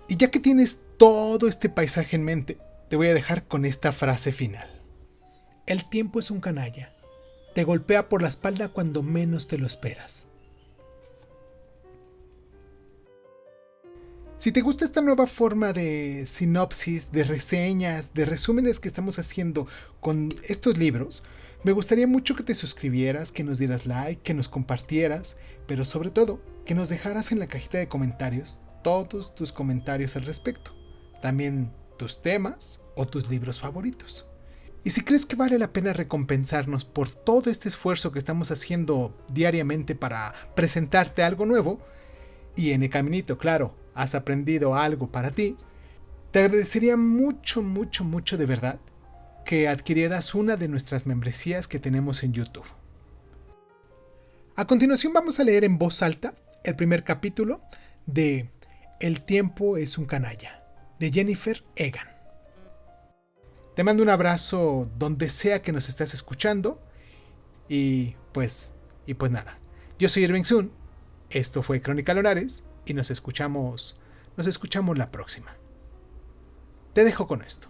Speaker 1: Y ya que tienes todo este paisaje en mente, te voy a dejar con esta frase final. El tiempo es un canalla, te golpea por la espalda cuando menos te lo esperas. Si te gusta esta nueva forma de sinopsis, de reseñas, de resúmenes que estamos haciendo con estos libros, me gustaría mucho que te suscribieras, que nos dieras like, que nos compartieras, pero sobre todo, que nos dejaras en la cajita de comentarios todos tus comentarios al respecto. También tus temas o tus libros favoritos. Y si crees que vale la pena recompensarnos por todo este esfuerzo que estamos haciendo diariamente para presentarte algo nuevo, y en el caminito, claro, has aprendido algo para ti, te agradecería mucho de verdad que adquirieras una de nuestras membresías que tenemos en YouTube. A continuación vamos a leer en voz alta el primer capítulo de El tiempo es un canalla, de Jennifer Egan. Te mando un abrazo donde sea que nos estés escuchando y pues nada. Yo soy Irving Sun, esto fue Crónica Lonares y nos escuchamos la próxima. Te dejo con esto.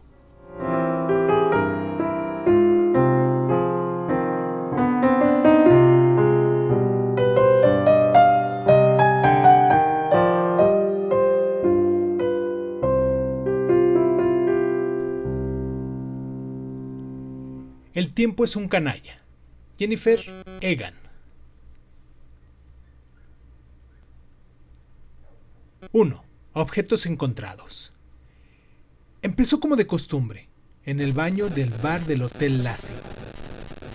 Speaker 1: El tiempo es un canalla. Jennifer Egan. 1. Objetos encontrados. Empezó como de costumbre, en el baño del bar del Hotel Lassie.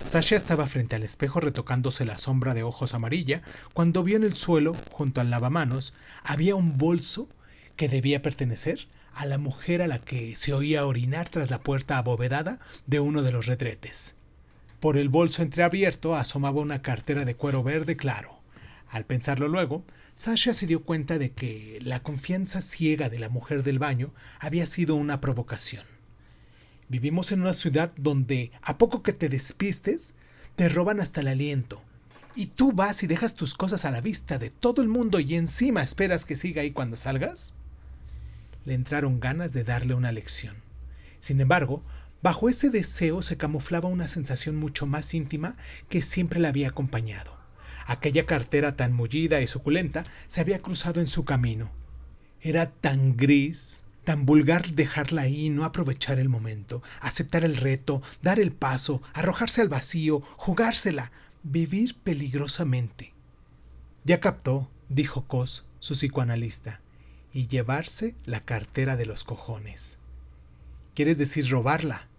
Speaker 1: Sasha estaba frente al espejo retocándose la sombra de ojos amarilla cuando vio en el suelo, junto al lavamanos, había un bolso que debía pertenecer a la mujer a la que se oía orinar tras la puerta abovedada de uno de los retretes. Por el bolso entreabierto asomaba una cartera de cuero verde claro. Al pensarlo luego, Sasha se dio cuenta de que la confianza ciega de la mujer del baño había sido una provocación. Vivimos en una ciudad donde, a poco que te despistes, te roban hasta el aliento. Y tú vas y dejas tus cosas a la vista de todo el mundo y encima esperas que siga ahí cuando salgas. Le entraron ganas de darle una lección. Sin embargo, bajo ese deseo se camuflaba una sensación mucho más íntima que siempre la había acompañado. Aquella cartera tan mullida y suculenta se había cruzado en su camino. Era tan gris, tan vulgar dejarla ahí y no aprovechar el momento, aceptar el reto, dar el paso, arrojarse al vacío, jugársela, vivir peligrosamente. Ya captó, dijo Cos, su psicoanalista, y llevarse la cartera de los cojones. ¿Quieres decir robarla?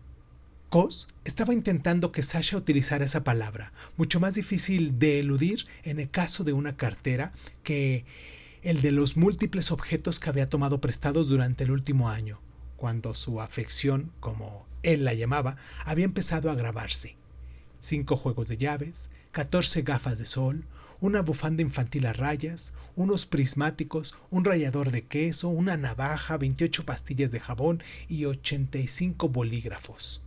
Speaker 1: Kos estaba intentando que Sasha utilizara esa palabra, mucho más difícil de eludir en el caso de una cartera que el de los múltiples objetos que había tomado prestados durante el último año, cuando su afección, como él la llamaba, había empezado a agravarse. 5 juegos de llaves, 14 gafas de sol, una bufanda infantil a rayas, unos prismáticos, un rallador de queso, una navaja, 28 pastillas de jabón y 85 bolígrafos.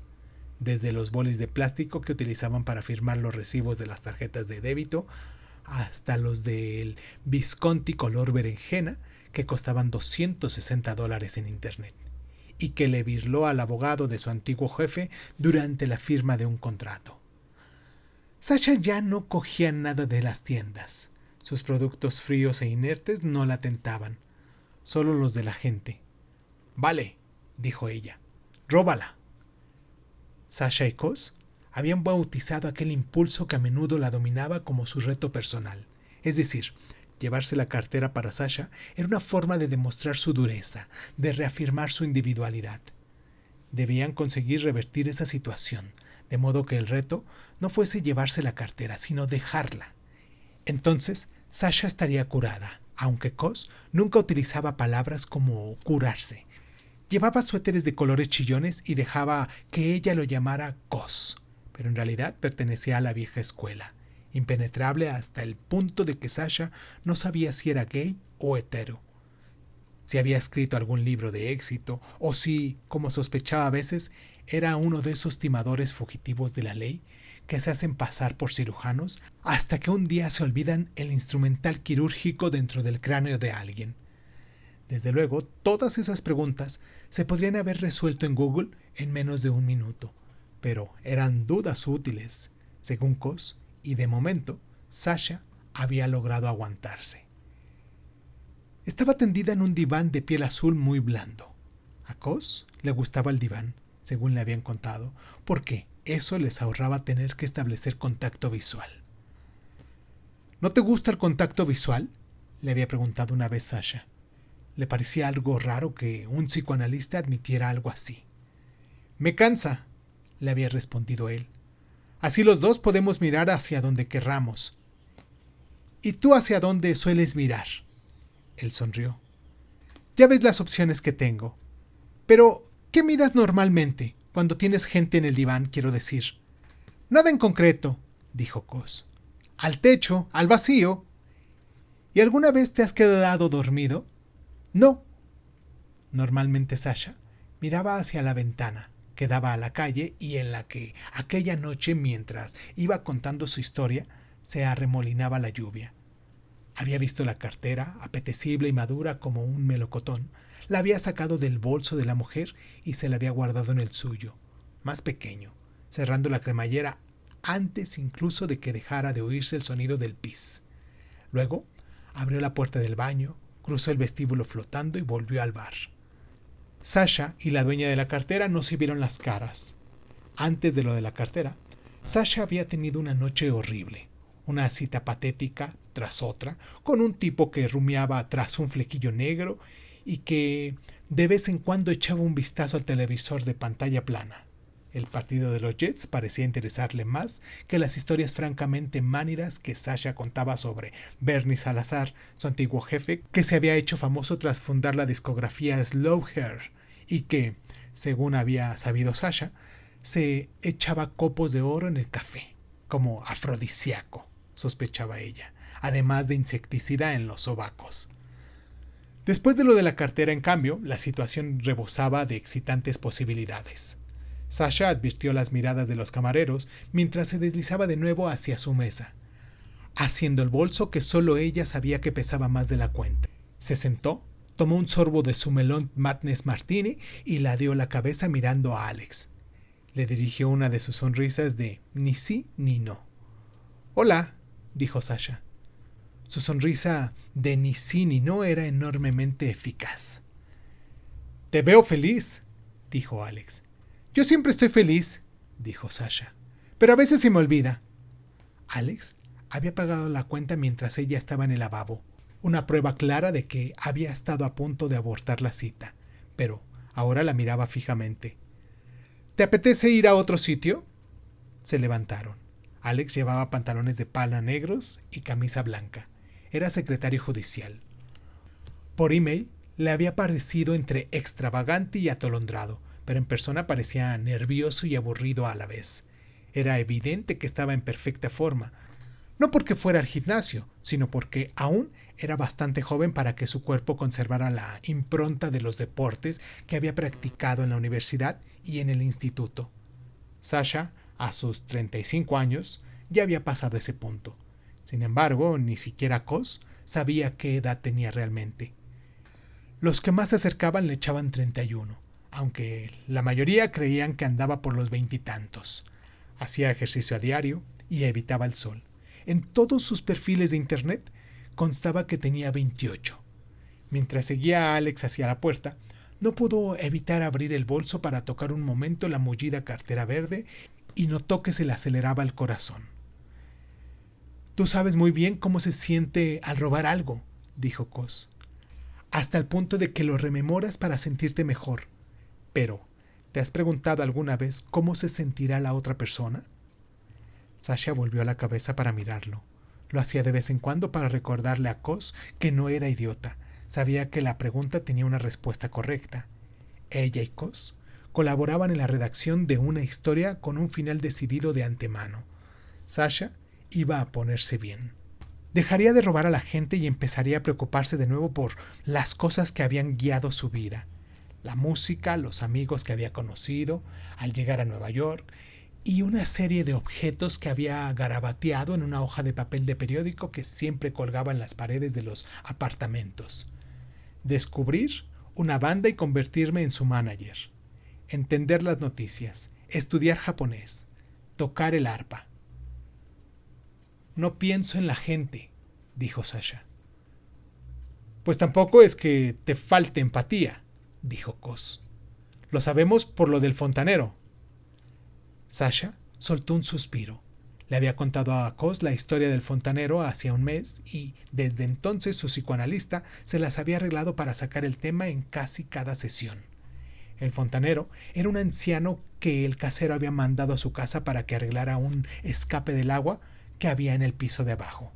Speaker 1: Desde los bolis de plástico que utilizaban para firmar los recibos de las tarjetas de débito, hasta los del Visconti color berenjena, que costaban $260 en internet, y que le birló al abogado de su antiguo jefe durante la firma de un contrato. Sasha ya no cogía nada de las tiendas. Sus productos fríos e inertes no la tentaban, solo los de la gente. Vale, dijo ella, róbala. Sasha y Kos habían bautizado aquel impulso que a menudo la dominaba como su reto personal. Es decir, llevarse la cartera para Sasha era una forma de demostrar su dureza, de reafirmar su individualidad. Debían conseguir revertir esa situación, de modo que el reto no fuese llevarse la cartera, sino dejarla. Entonces, Sasha estaría curada, aunque Kos nunca utilizaba palabras como curarse. Llevaba suéteres de colores chillones y dejaba que ella lo llamara Kos, pero en realidad pertenecía a la vieja escuela, impenetrable hasta el punto de que Sasha no sabía si era gay o hetero, si había escrito algún libro de éxito o si, como sospechaba a veces, era uno de esos timadores fugitivos de la ley que se hacen pasar por cirujanos hasta que un día se olvidan el instrumental quirúrgico dentro del cráneo de alguien. Desde luego, todas esas preguntas se podrían haber resuelto en Google en menos de un minuto, pero eran dudas útiles, según Kos, y de momento, Sasha había logrado aguantarse. Estaba tendida en un diván de piel azul muy blando. A Kos le gustaba el diván, según le habían contado, porque eso les ahorraba tener que establecer contacto visual. ¿No te gusta el contacto visual?, le había preguntado una vez Sasha. Le parecía algo raro que un psicoanalista admitiera algo así. Me cansa, le había respondido él. Así los dos podemos mirar hacia donde querramos. ¿Y tú hacia dónde sueles mirar? Él sonrió. Ya ves las opciones que tengo. Pero, ¿qué miras normalmente cuando tienes gente en el diván, quiero decir? Nada en concreto, dijo Kos. Al techo, al vacío. ¿Y alguna vez te has quedado dormido? No. Normalmente Sasha miraba hacia la ventana que daba a la calle y en la que aquella noche, mientras iba contando su historia, se arremolinaba la lluvia. Había visto la cartera, apetecible y madura como un melocotón. La había sacado del bolso de la mujer y se la había guardado en el suyo, más pequeño, cerrando la cremallera antes incluso de que dejara de oírse el sonido del pis. Luego abrió la puerta del baño, cruzó el vestíbulo flotando y volvió al bar. Sasha y la dueña de la cartera no se vieron las caras. Antes de lo de la cartera, Sasha había tenido una noche horrible, una cita patética tras otra, con un tipo que rumiaba tras un flequillo negro y que de vez en cuando echaba un vistazo al televisor de pantalla plana. El partido de los Jets parecía interesarle más que las historias francamente mánidas que Sasha contaba sobre Bernie Salazar, su antiguo jefe, que se había hecho famoso tras fundar la discografía Slow Hair y que, según había sabido Sasha, se echaba copos de oro en el café, como afrodisíaco, sospechaba ella, además de insecticida en los sobacos. Después de lo de la cartera, en cambio, la situación rebosaba de excitantes posibilidades. Sasha advirtió las miradas de los camareros mientras se deslizaba de nuevo hacia su mesa, haciendo el bolso que solo ella sabía que pesaba más de la cuenta. Se sentó, tomó un sorbo de su melón Madness Martini y ladeó la cabeza mirando a Alex. Le dirigió una de sus sonrisas de ni sí ni no. «Hola», dijo Sasha. Su sonrisa de ni sí ni no era enormemente eficaz. «Te veo feliz», dijo Alex. «Yo siempre estoy feliz», dijo Sasha, «pero a veces se me olvida». Alex había pagado la cuenta mientras ella estaba en el lavabo, una prueba clara de que había estado a punto de abortar la cita, pero ahora la miraba fijamente. ¿Te apetece ir a otro sitio? Se levantaron. Alex llevaba pantalones de pana negros y camisa blanca. Era secretario judicial. Por email le había parecido entre extravagante y atolondrado, pero en persona parecía nervioso y aburrido a la vez. Era evidente que estaba en perfecta forma, no porque fuera al gimnasio, sino porque aún era bastante joven para que su cuerpo conservara la impronta de los deportes que había practicado en la universidad y en el instituto. Sasha, a sus 35 años, ya había pasado ese punto. Sin embargo, ni siquiera Kos sabía qué edad tenía realmente. Los que más se acercaban le echaban 31, aunque la mayoría creían que andaba por los veintitantos. Hacía ejercicio a diario y evitaba el sol. En todos sus perfiles de internet constaba que tenía 28. Mientras seguía a Alex hacia la puerta, no pudo evitar abrir el bolso para tocar un momento la mullida cartera verde y notó que se le aceleraba el corazón. «Tú sabes muy bien cómo se siente al robar algo», dijo Kos, «hasta el punto de que lo rememoras para sentirte mejor. Pero, ¿te has preguntado alguna vez cómo se sentirá la otra persona?» Sasha volvió la cabeza para mirarlo. Lo hacía de vez en cuando para recordarle a Kos que no era idiota. Sabía que la pregunta tenía una respuesta correcta. Ella y Kos colaboraban en la redacción de una historia con un final decidido de antemano. Sasha iba a ponerse bien. Dejaría de robar a la gente y empezaría a preocuparse de nuevo por las cosas que habían guiado su vida. La música, los amigos que había conocido al llegar a Nueva York y una serie de objetos que había garabateado en una hoja de papel de periódico que siempre colgaba en las paredes de los apartamentos. Descubrir una banda y convertirme en su manager. Entender las noticias. Estudiar japonés. Tocar el arpa. «No pienso en la gente», dijo Sasha. «Pues tampoco es que te falte empatía», dijo Kos. «Lo sabemos por lo del fontanero». Sasha soltó un suspiro. Le había contado a Kos la historia del fontanero hacía un mes y, desde entonces, su psicoanalista se las había arreglado para sacar el tema en casi cada sesión. El fontanero era un anciano que el casero había mandado a su casa para que arreglara un escape del agua que había en el piso de abajo.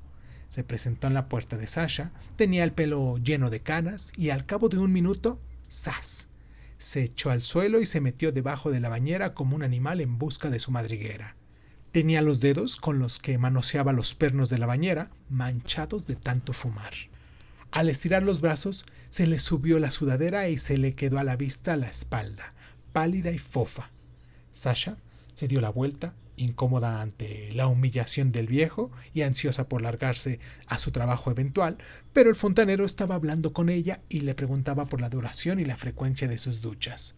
Speaker 1: Se presentó en la puerta de Sasha, tenía el pelo lleno de canas y al cabo de un minuto, ¡zas!, se echó al suelo y se metió debajo de la bañera como un animal en busca de su madriguera. Tenía los dedos con los que manoseaba los pernos de la bañera manchados de tanto fumar. Al estirar los brazos, se le subió la sudadera y se le quedó a la vista la espalda, pálida y fofa. Sasha se dio la vuelta, incómoda ante la humillación del viejo y ansiosa por largarse a su trabajo eventual, pero el fontanero estaba hablando con ella y le preguntaba por la duración y la frecuencia de sus duchas.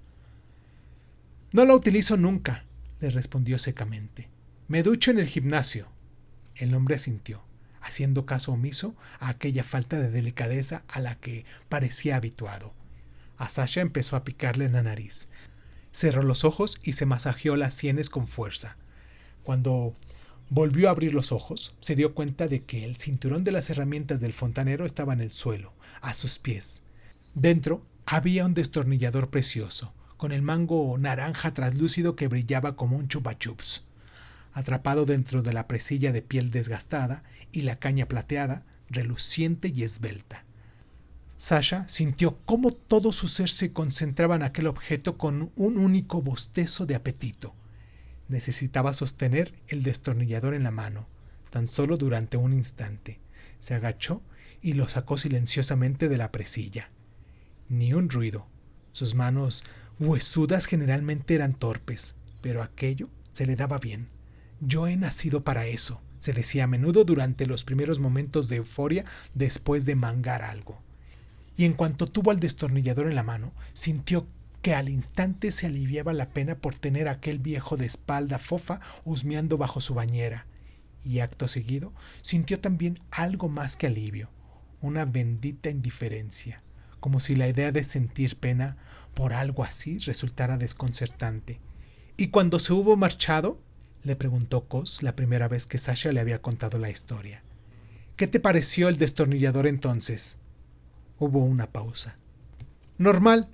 Speaker 1: «No la utilizo nunca», le respondió secamente. «Me ducho en el gimnasio». El hombre asintió, haciendo caso omiso a aquella falta de delicadeza a la que parecía habituado. A Sasha empezó a picarle en la nariz. Cerró los ojos y se masajeó las sienes con fuerza. Cuando volvió a abrir los ojos, se dio cuenta de que el cinturón de las herramientas del fontanero estaba en el suelo, a sus pies. Dentro había un destornillador precioso, con el mango naranja traslúcido que brillaba como un chupa chups. Atrapado dentro de la presilla de piel desgastada y la caña plateada, reluciente y esbelta. Sasha sintió cómo todo su ser se concentraba en aquel objeto con un único bostezo de apetito. Necesitaba sostener el destornillador en la mano, tan solo durante un instante. Se agachó y lo sacó silenciosamente de la presilla. Ni un ruido. Sus manos huesudas generalmente eran torpes, pero aquello se le daba bien. «Yo he nacido para eso», se decía a menudo durante los primeros momentos de euforia después de mangar algo. Y en cuanto tuvo al destornillador en la mano, sintió que al instante se aliviaba la pena por tener a aquel viejo de espalda fofa husmeando bajo su bañera. Y acto seguido sintió también algo más que alivio, una bendita indiferencia, como si la idea de sentir pena por algo así resultara desconcertante. «¿Y cuando se hubo marchado?», le preguntó Kos la primera vez que Sasha le había contado la historia. «¿Qué te pareció el destornillador entonces?». Hubo una pausa. «Normal»,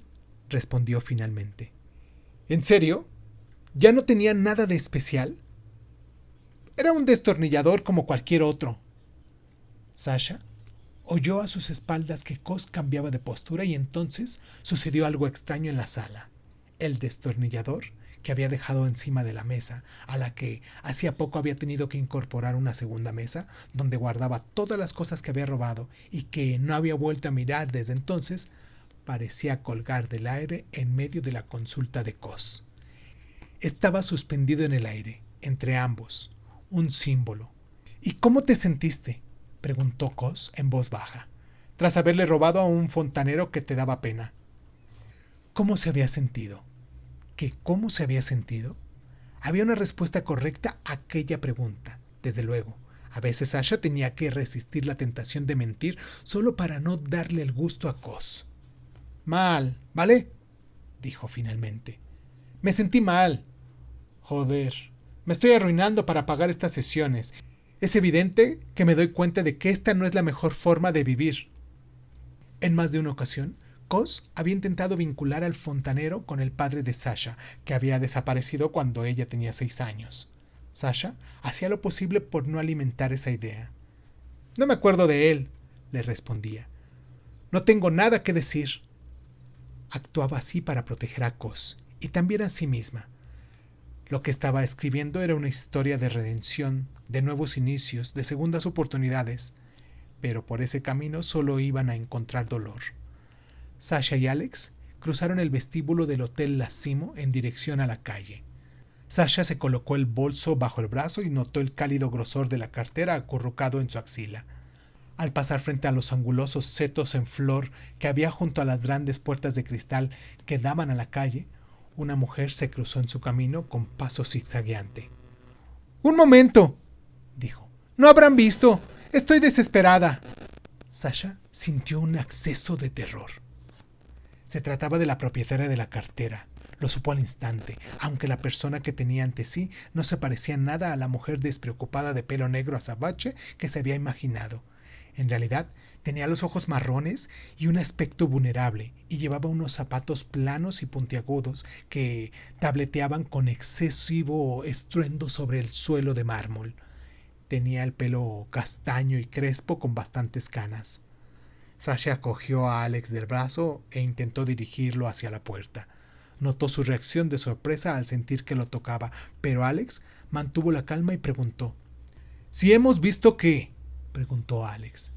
Speaker 1: respondió finalmente. «¿En serio?». Ya no tenía nada de especial. Era un destornillador como cualquier otro. Sasha oyó a sus espaldas que Cos cambiaba de postura y entonces sucedió algo extraño en la sala. El destornillador que había dejado encima de la mesa, a la que hacía poco había tenido que incorporar una segunda mesa, donde guardaba todas las cosas que había robado y que no había vuelto a mirar desde entonces, parecía colgar del aire en medio de la consulta de Cos. Estaba suspendido en el aire, entre ambos, un símbolo. ¿Y cómo te sentiste?, preguntó Cos en voz baja, tras haberle robado a un fontanero que te daba pena. ¿Cómo se había sentido? ¿Qué cómo se había sentido? Había una respuesta correcta a aquella pregunta, desde luego. A veces Sasha tenía que resistir la tentación de mentir solo para no darle el gusto a Cos. Mal, ¿vale?, dijo finalmente. Me sentí mal. Joder, me estoy arruinando para pagar estas sesiones. Es evidente que me doy cuenta de que esta no es la mejor forma de vivir. En más de una ocasión, Cos había intentado vincular al fontanero con el padre de Sasha, que había desaparecido cuando ella tenía 6 años. Sasha hacía lo posible por no alimentar esa idea. No me acuerdo de él, le respondía. No tengo nada que decir. Actuaba así para proteger a Cos, y también a sí misma. Lo que estaba escribiendo era una historia de redención, de nuevos inicios, de segundas oportunidades, pero por ese camino solo iban a encontrar dolor. Sasha y Alex cruzaron el vestíbulo del Hotel Lacimo en dirección a la calle. Sasha se colocó el bolso bajo el brazo y notó el cálido grosor de la cartera acurrucado en su axila. Al pasar frente a los angulosos setos en flor que había junto a las grandes puertas de cristal que daban a la calle, una mujer se cruzó en su camino con paso zigzagueante. «¡Un momento!», dijo. «¡No habrán visto! ¡Estoy desesperada!». Sasha sintió un acceso de terror. Se trataba de la propietaria de la cartera. Lo supo al instante, aunque la persona que tenía ante sí no se parecía nada a la mujer despreocupada de pelo negro azabache que se había imaginado. En realidad, tenía los ojos marrones y un aspecto vulnerable, y llevaba unos zapatos planos y puntiagudos que tableteaban con excesivo estruendo sobre el suelo de mármol. Tenía el pelo castaño y crespo con bastantes canas. Sasha cogió a Alex del brazo e intentó dirigirlo hacia la puerta. Notó su reacción de sorpresa al sentir que lo tocaba, pero Alex mantuvo la calma y preguntó. «¿Si hemos visto qué?», preguntó Alex.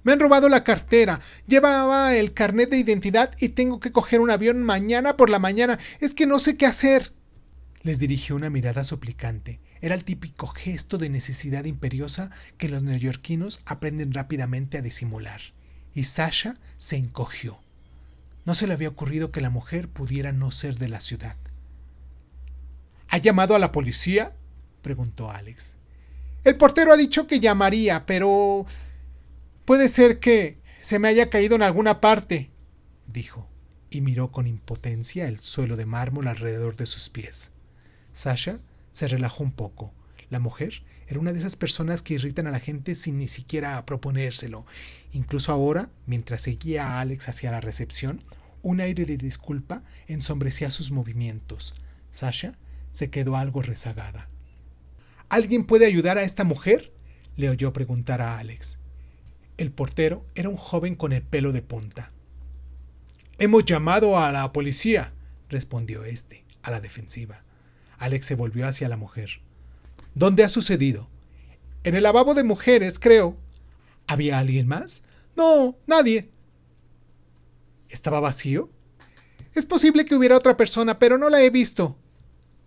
Speaker 1: «Me han robado la cartera. Llevaba el carnet de identidad y tengo que coger un avión mañana por la mañana. Es que no sé qué hacer». Les dirigió una mirada suplicante. Era el típico gesto de necesidad imperiosa que los neoyorquinos aprenden rápidamente a disimular. Y Sasha se encogió. No se le había ocurrido que la mujer pudiera no ser de la ciudad. «¿Ha llamado a la policía?», preguntó Alex. «El portero ha dicho que llamaría, pero puede ser que se me haya caído en alguna parte», dijo, y miró con impotencia el suelo de mármol alrededor de sus pies. Sasha se relajó un poco. La mujer era una de esas personas que irritan a la gente sin ni siquiera proponérselo. Incluso ahora, mientras seguía a Alex hacia la recepción, un aire de disculpa ensombrecía sus movimientos. Sasha se quedó algo rezagada. «¿Alguien puede ayudar a esta mujer?», le oyó preguntar a Alex. El portero era un joven con el pelo de punta. «Hemos llamado a la policía», respondió este, a la defensiva. Alex se volvió hacia la mujer. «¿Dónde ha sucedido?». «En el lavabo de mujeres, creo». «¿Había alguien más?». «No, nadie». «¿Estaba vacío?». «Es posible que hubiera otra persona, pero no la he visto».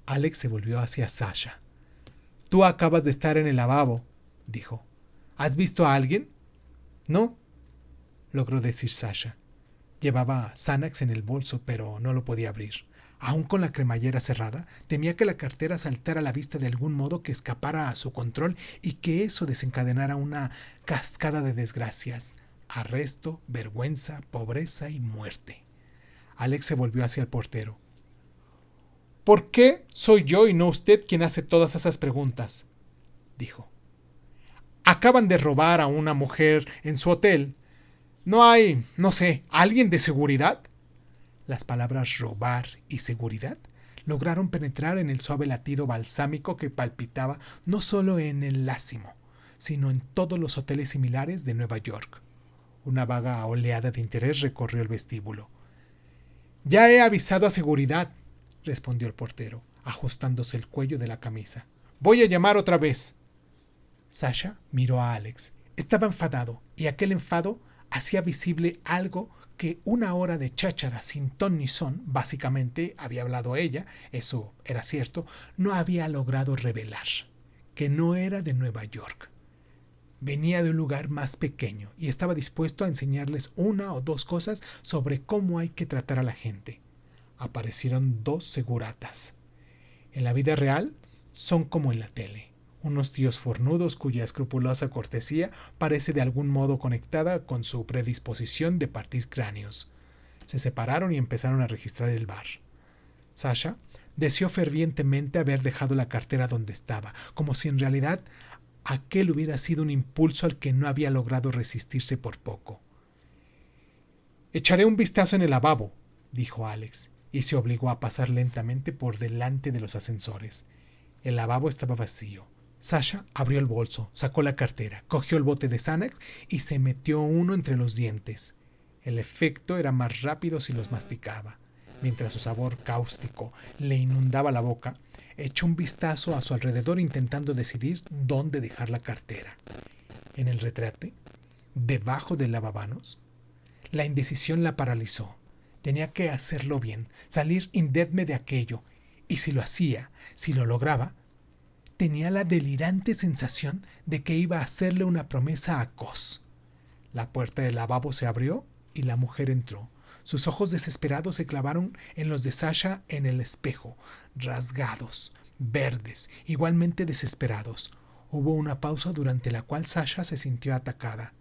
Speaker 1: Alex se volvió hacia Sasha. «Tú acabas de estar en el lavabo», dijo. «¿Has visto a alguien?». «No», logró decir Sasha. Llevaba Xanax en el bolso, pero no lo podía abrir. Aún con la cremallera cerrada, temía que la cartera saltara a la vista de algún modo, que escapara a su control y que eso desencadenara una cascada de desgracias: arresto, vergüenza, pobreza y muerte. Alex se volvió hacia el portero. «¿Por qué soy yo y no usted quien hace todas esas preguntas?», dijo. «Acaban de robar a una mujer en su hotel. ¿No hay, no sé, alguien de seguridad?». Las palabras robar y seguridad lograron penetrar en el suave latido balsámico que palpitaba no solo en el Lásimo, sino en todos los hoteles similares de Nueva York. Una vaga oleada de interés recorrió el vestíbulo. «Ya he avisado a seguridad», respondió el portero, ajustándose el cuello de la camisa. «Voy a llamar otra vez». Sasha miró a Alex. Estaba enfadado, y aquel enfado hacía visible algo que una hora de cháchara sin ton ni son, básicamente había hablado ella, eso era cierto, no había logrado revelar, que no era de Nueva York. Venía de un lugar más pequeño y estaba dispuesto a enseñarles una o dos cosas sobre cómo hay que tratar a la gente. Aparecieron dos seguratas. En la vida real son como en la tele. Unos tíos fornudos cuya escrupulosa cortesía parece de algún modo conectada con su predisposición de partir cráneos. Se separaron y empezaron a registrar el bar. Sasha deseó fervientemente haber dejado la cartera donde estaba, como si en realidad aquel hubiera sido un impulso al que no había logrado resistirse por poco. «Echaré un vistazo en el lavabo», dijo Alex, y se obligó a pasar lentamente por delante de los ascensores. El lavabo estaba vacío. Sasha abrió el bolso, sacó la cartera, cogió el bote de Xanax y se metió uno entre los dientes. El efecto era más rápido si los masticaba. Mientras su sabor cáustico le inundaba la boca, echó un vistazo a su alrededor intentando decidir dónde dejar la cartera. En el retrete, debajo del lavamanos. La indecisión la paralizó. Tenía que hacerlo bien, salir indemne de aquello, y si lo hacía, si lo lograba, tenía la delirante sensación de que iba a hacerle una promesa a Cos. La puerta del lavabo se abrió y la mujer entró. Sus ojos desesperados se clavaron en los de Sasha en el espejo, rasgados, verdes, igualmente desesperados. Hubo una pausa durante la cual Sasha se sintió atacada.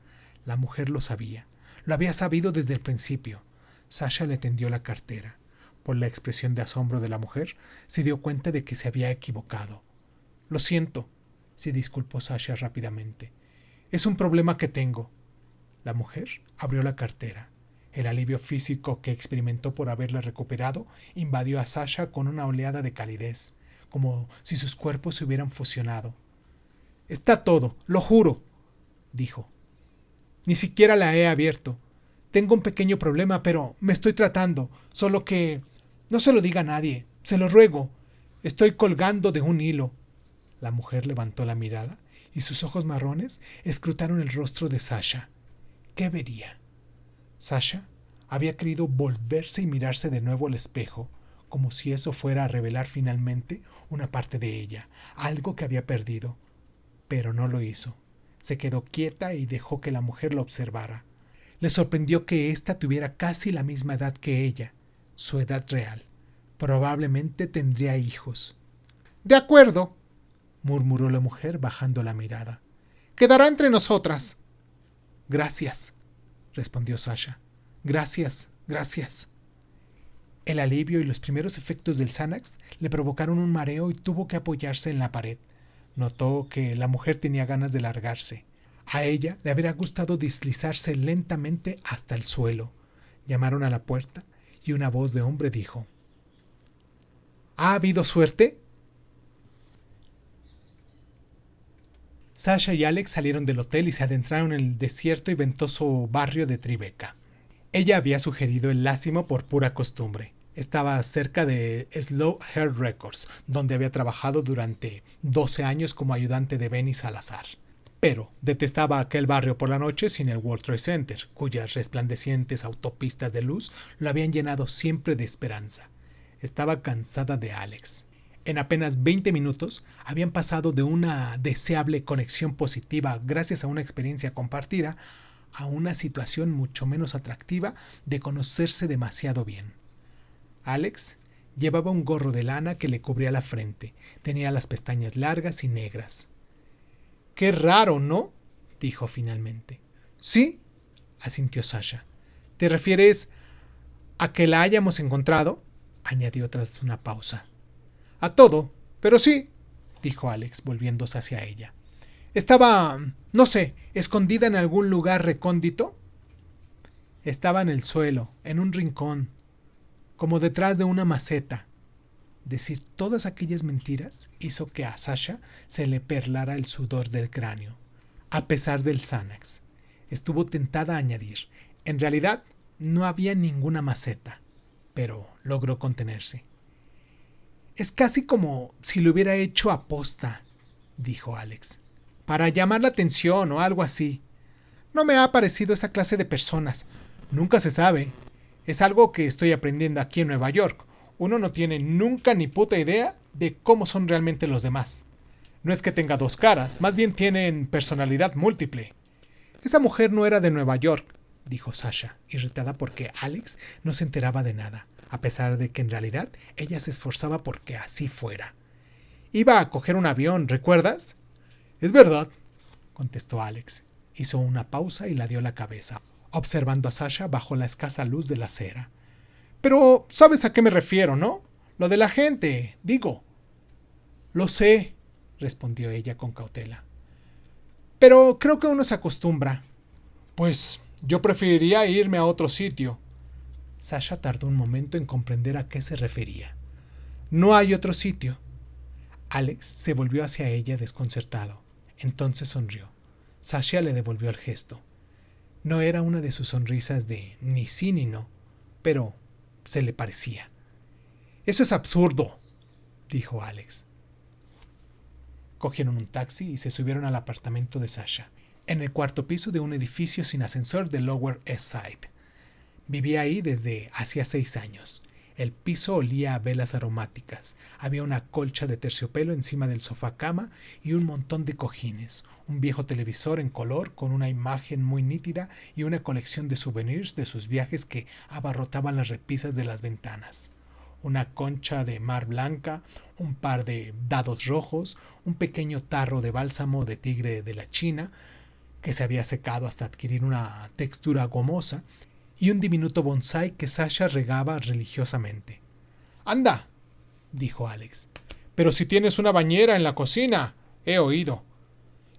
Speaker 1: La mujer lo sabía. Lo había sabido desde el principio. Sasha le tendió la cartera. Por la expresión de asombro de la mujer, se dio cuenta de que se había equivocado. «Lo siento», se disculpó Sasha rápidamente. «Es un problema que tengo». La mujer abrió la cartera. El alivio físico que experimentó por haberla recuperado invadió a Sasha con una oleada de calidez, como si sus cuerpos se hubieran fusionado. «Está todo, lo juro», dijo. «Ni siquiera la he abierto. Tengo un pequeño problema, pero me estoy tratando, solo que no se lo diga a nadie, se lo ruego. Estoy colgando de un hilo». La mujer levantó la mirada y sus ojos marrones escrutaron el rostro de Sasha. ¿Qué vería? Sasha había querido volverse y mirarse de nuevo al espejo, como si eso fuera a revelar finalmente una parte de ella, algo que había perdido. Pero no lo hizo. Se quedó quieta y dejó que la mujer lo observara. Le sorprendió que ésta tuviera casi la misma edad que ella, su edad real. Probablemente tendría hijos. «De acuerdo», murmuró la mujer bajando la mirada. «Quedará entre nosotras». «Gracias», respondió Sasha. «Gracias, gracias». El alivio y los primeros efectos del Xanax le provocaron un mareo y tuvo que apoyarse en la pared. Notó que la mujer tenía ganas de largarse. A ella le habría gustado deslizarse lentamente hasta el suelo. Llamaron a la puerta y una voz de hombre dijo: «¿Ha habido suerte?». Sasha y Alex salieron del hotel y se adentraron en el desierto y ventoso barrio de Tribeca. Ella había sugerido el Lásimo por pura costumbre. Estaba cerca de Slow Hair Records, donde había trabajado durante 12 años como ayudante de Benny Salazar. Pero detestaba aquel barrio por la noche sin el World Trade Center, cuyas resplandecientes autopistas de luz lo habían llenado siempre de esperanza. Estaba cansada de Alex. En apenas 20 minutos habían pasado de una deseable conexión positiva gracias a una experiencia compartida a una situación mucho menos atractiva de conocerse demasiado bien. Alex llevaba un gorro de lana que le cubría la frente. Tenía las pestañas largas y negras. «Qué raro, ¿no?», dijo finalmente. «Sí», asintió Sasha. «¿Te refieres a que la hayamos encontrado?», añadió tras una pausa. «A todo, pero sí», dijo Alex, volviéndose hacia ella. «Estaba, no sé, escondida en algún lugar recóndito». «Estaba en el suelo, en un rincón, como detrás de una maceta». Decir todas aquellas mentiras hizo que a Sasha se le perlara el sudor del cráneo. A pesar del Xanax, estuvo tentada a añadir: en realidad, no había ninguna maceta, pero logró contenerse. Es casi como si lo hubiera hecho aposta, dijo Alex, para llamar la atención o algo así. No me ha parecido esa clase de personas. Nunca se sabe. Es algo que estoy aprendiendo aquí en Nueva York. Uno no tiene nunca ni puta idea de cómo son realmente los demás. No es que tenga dos caras, más bien tienen personalidad múltiple. Esa mujer no era de Nueva York, dijo Sasha, irritada porque Alex no se enteraba de nada, a pesar de que en realidad ella se esforzaba porque así fuera. Iba a coger un avión, ¿recuerdas? Es verdad, contestó Alex. Hizo una pausa y la dio la cabeza, observando a Sasha bajo la escasa luz de la acera. Pero sabes a qué me refiero, ¿no? Lo de la gente, digo. Lo sé, respondió ella con cautela. Pero creo que uno se acostumbra. Pues yo preferiría irme a otro sitio. Sasha tardó un momento en comprender a qué se refería. No hay otro sitio. Alex se volvió hacia ella desconcertado. Entonces sonrió. Sasha le devolvió el gesto. No era una de sus sonrisas de ni sí ni no, pero se le parecía. Eso es absurdo, dijo Alex. Cogieron un taxi y se subieron al apartamento de Sasha, en el cuarto piso de un edificio sin ascensor de Lower East Side. Vivía ahí desde hacía 6 años. El piso olía a velas aromáticas. Había una colcha de terciopelo encima del sofá cama y un montón de cojines, un viejo televisor en color con una imagen muy nítida y una colección de souvenirs de sus viajes que abarrotaban las repisas de las ventanas. Una concha de mar blanca, un par de dados rojos, un pequeño tarro de bálsamo de tigre de la China, que se había secado hasta adquirir una textura gomosa, y un diminuto bonsái que Sasha regaba religiosamente. «Anda», dijo Alex, «pero si tienes una bañera en la cocina, he oído.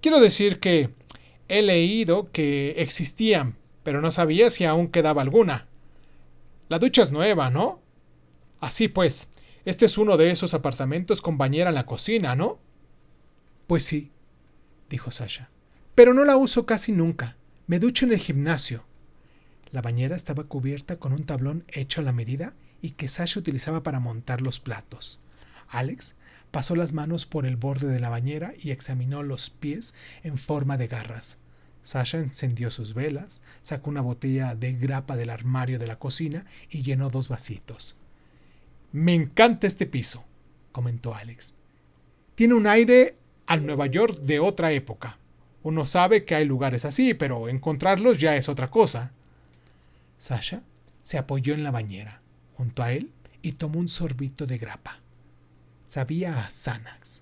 Speaker 1: Quiero decir que he leído que existían, pero no sabía si aún quedaba alguna. La ducha es nueva, ¿no? Así pues, este es uno de esos apartamentos con bañera en la cocina, ¿no?» «Pues sí», dijo Sasha, «pero no la uso casi nunca. Me ducho en el gimnasio». La bañera estaba cubierta con un tablón hecho a la medida y que Sasha utilizaba para montar los platos. Alex pasó las manos por el borde de la bañera y examinó los pies en forma de garras. Sasha encendió sus velas, sacó una botella de grapa del armario de la cocina y llenó 2 vasitos. «Me encanta este piso», comentó Alex. «Tiene un aire al Nueva York de otra época. Uno sabe que hay lugares así, pero encontrarlos ya es otra cosa». Sasha se apoyó en la bañera, junto a él, y tomó un sorbito de grapa. Sabía a Xanax.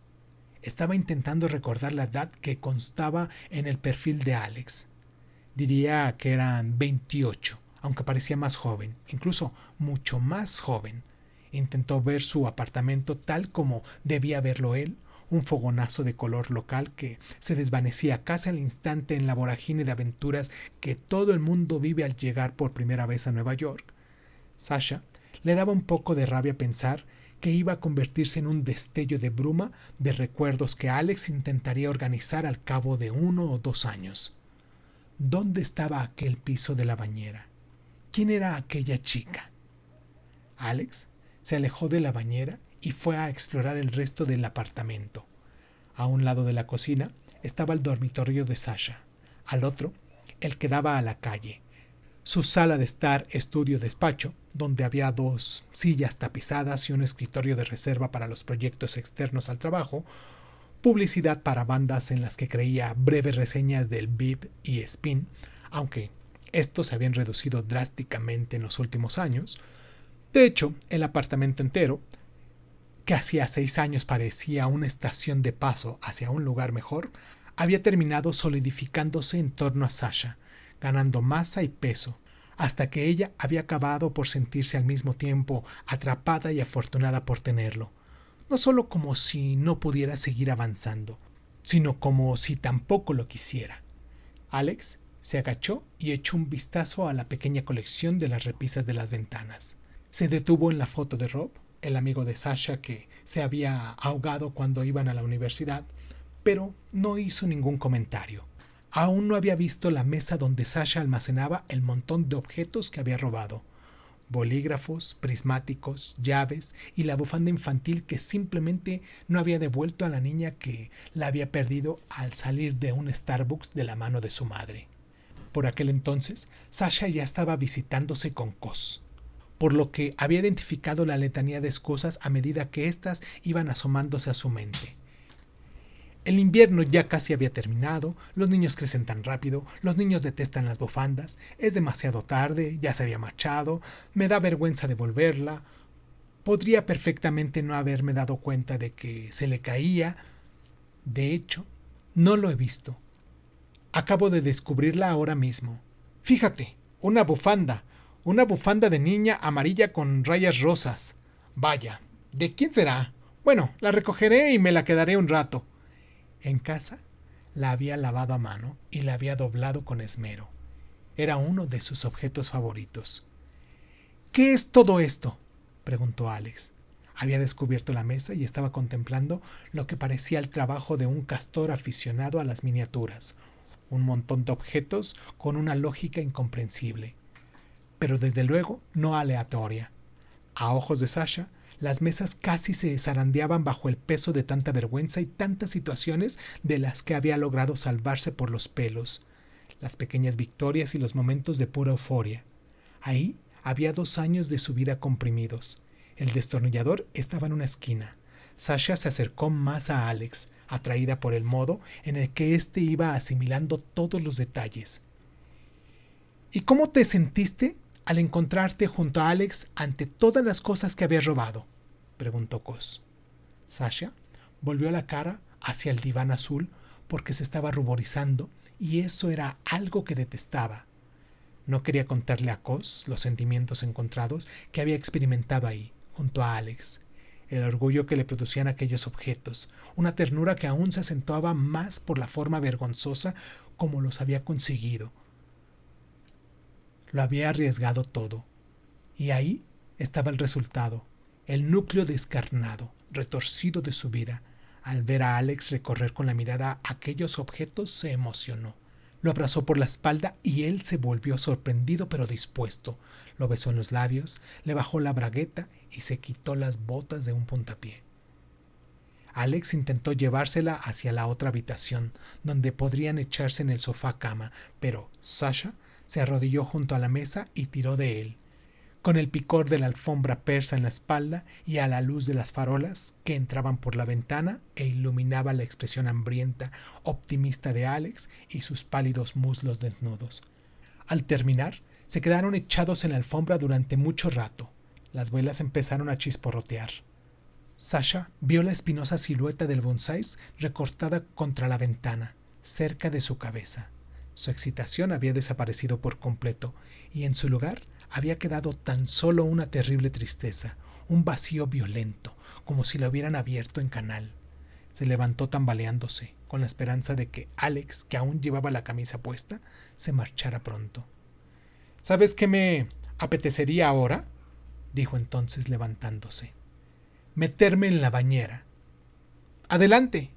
Speaker 1: Estaba intentando recordar la edad que constaba en el perfil de Alex. Diría que eran 28, aunque parecía más joven, incluso mucho más joven. Intentó ver su apartamento tal como debía verlo él, un fogonazo de color local que se desvanecía casi al instante en la vorágine de aventuras que todo el mundo vive al llegar por primera vez a Nueva York. Sasha le daba un poco de rabia pensar que iba a convertirse en un destello de bruma de recuerdos que Alex intentaría organizar al cabo de 1 o 2 años. ¿Dónde estaba aquel piso de la bañera? ¿Quién era aquella chica? Alex se alejó de la bañera y fue a explorar el resto del apartamento. A un lado de la cocina estaba el dormitorio de Sasha, al otro el que daba a la calle, su sala de estar estudio-despacho, donde había 2 sillas tapizadas y un escritorio de reserva para los proyectos externos al trabajo, publicidad para bandas en las que creía breves reseñas del Beat y Spin, aunque estos se habían reducido drásticamente en los últimos años. De hecho, el apartamento entero, que hacía 6 años parecía una estación de paso hacia un lugar mejor, había terminado solidificándose en torno a Sasha, ganando masa y peso, hasta que ella había acabado por sentirse al mismo tiempo atrapada y afortunada por tenerlo, no solo como si no pudiera seguir avanzando, sino como si tampoco lo quisiera. Alex se agachó y echó un vistazo a la pequeña colección de las repisas de las ventanas. Se detuvo en la foto de Rob, el amigo de Sasha que se había ahogado cuando iban a la universidad, pero no hizo ningún comentario. Aún no había visto la mesa donde Sasha almacenaba el montón de objetos que había robado. Bolígrafos, prismáticos, llaves y la bufanda infantil que simplemente no había devuelto a la niña que la había perdido al salir de un Starbucks de la mano de su madre. Por aquel entonces, Sasha ya estaba visitándose con Cos, por lo que había identificado la letanía de excusas a medida que éstas iban asomándose a su mente. El invierno ya casi había terminado, los niños crecen tan rápido, los niños detestan las bufandas, es demasiado tarde, ya se había marchado, me da vergüenza devolverla, podría perfectamente no haberme dado cuenta de que se le caía. De hecho, no lo he visto. Acabo de descubrirla ahora mismo. Fíjate, una bufanda de niña amarilla con rayas rosas. Vaya, ¿de quién será? Bueno, la recogeré y me la quedaré un rato. En casa la había lavado a mano y la había doblado con esmero. Era uno de sus objetos favoritos. ¿Qué es todo esto?, preguntó Alex. Había descubierto la mesa y estaba contemplando lo que parecía el trabajo de un castor aficionado a las miniaturas. Un montón de objetos con una lógica incomprensible, pero desde luego no aleatoria. A ojos de Sasha, las mesas casi se zarandeaban bajo el peso de tanta vergüenza y tantas situaciones de las que había logrado salvarse por los pelos. Las pequeñas victorias y los momentos de pura euforia. Ahí había 2 años de su vida comprimidos. El destornillador estaba en una esquina. Sasha se acercó más a Alex, atraída por el modo en el que éste iba asimilando todos los detalles. ¿Y cómo te sentiste al encontrarte junto a Alex ante todas las cosas que habías robado?, preguntó Cos. Sasha volvió la cara hacia el diván azul porque se estaba ruborizando y eso era algo que detestaba. No quería contarle a Cos los sentimientos encontrados que había experimentado ahí, junto a Alex. El orgullo que le producían aquellos objetos, una ternura que aún se acentuaba más por la forma vergonzosa como los había conseguido. Lo había arriesgado todo. Y ahí estaba el resultado, el núcleo descarnado, retorcido de su vida. Al ver a Alex recorrer con la mirada aquellos objetos, se emocionó. Lo abrazó por la espalda y él se volvió sorprendido pero dispuesto. Lo besó en los labios, le bajó la bragueta y se quitó las botas de un puntapié. Alex intentó llevársela hacia la otra habitación, donde podrían echarse en el sofá cama, pero Sasha se arrodilló junto a la mesa y tiró de él. Con el picor de la alfombra persa en la espalda y a la luz de las farolas que entraban por la ventana e iluminaba la expresión hambrienta, optimista de Alex y sus pálidos muslos desnudos. Al terminar, se quedaron echados en la alfombra durante mucho rato. Las velas empezaron a chisporrotear. Sasha vio la espinosa silueta del bonsái recortada contra la ventana, cerca de su cabeza. Su excitación había desaparecido por completo y en su lugar había quedado tan solo una terrible tristeza, un vacío violento, como si lo hubieran abierto en canal. Se levantó tambaleándose, con la esperanza de que Alex, que aún llevaba la camisa puesta, se marchara pronto. ¿Sabes qué me apetecería ahora?, dijo entonces levantándose. Meterme en la bañera. Adelante,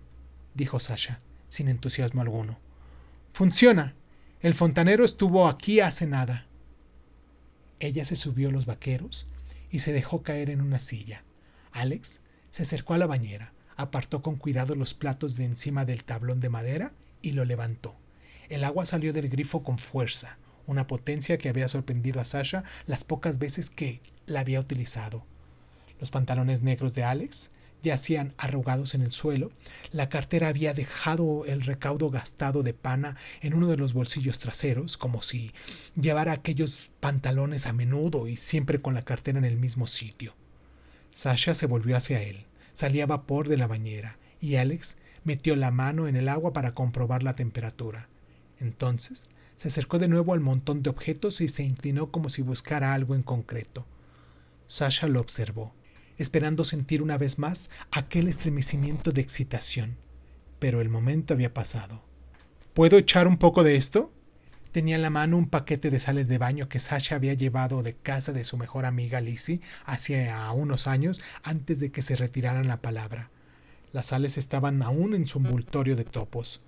Speaker 1: dijo Sasha, sin entusiasmo alguno. Funciona. El fontanero estuvo aquí hace nada. Ella se subió los vaqueros y se dejó caer en una silla. Alex se acercó a la bañera, apartó con cuidado los platos de encima del tablón de madera y lo levantó. El agua salió del grifo con fuerza, una potencia que había sorprendido a Sasha las pocas veces que la había utilizado. Los pantalones negros de Alex yacían arrugados en el suelo, la cartera había dejado el recaudo gastado de pana en uno de los bolsillos traseros, como si llevara aquellos pantalones a menudo y siempre con la cartera en el mismo sitio. Sasha se volvió hacia él, salía vapor de la bañera, y Alex metió la mano en el agua para comprobar la temperatura. Entonces se acercó de nuevo al montón de objetos y se inclinó como si buscara algo en concreto. Sasha lo observó, esperando sentir una vez más aquel estremecimiento de excitación. Pero el momento había pasado. ¿Puedo echar un poco de esto?, Tenía en la mano un paquete de sales de baño que Sasha había llevado de casa de su mejor amiga Lizzie hacía unos años antes de que se retiraran la palabra. Las sales estaban aún en su envoltorio de topos.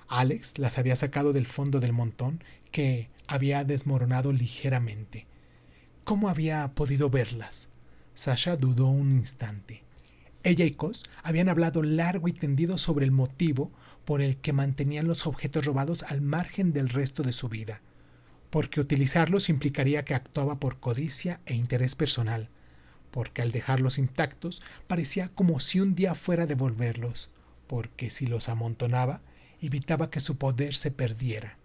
Speaker 1: Alex las había sacado del fondo del montón, que había desmoronado ligeramente. ¿Cómo había podido verlas? Sasha dudó un instante. Ella y Cos habían hablado largo y tendido sobre el motivo por el que mantenían los objetos robados al margen del resto de su vida, porque utilizarlos implicaría que actuaba por codicia e interés personal, porque al dejarlos intactos parecía como si un día fuera a devolverlos, porque si los amontonaba, evitaba que su poder se perdiera.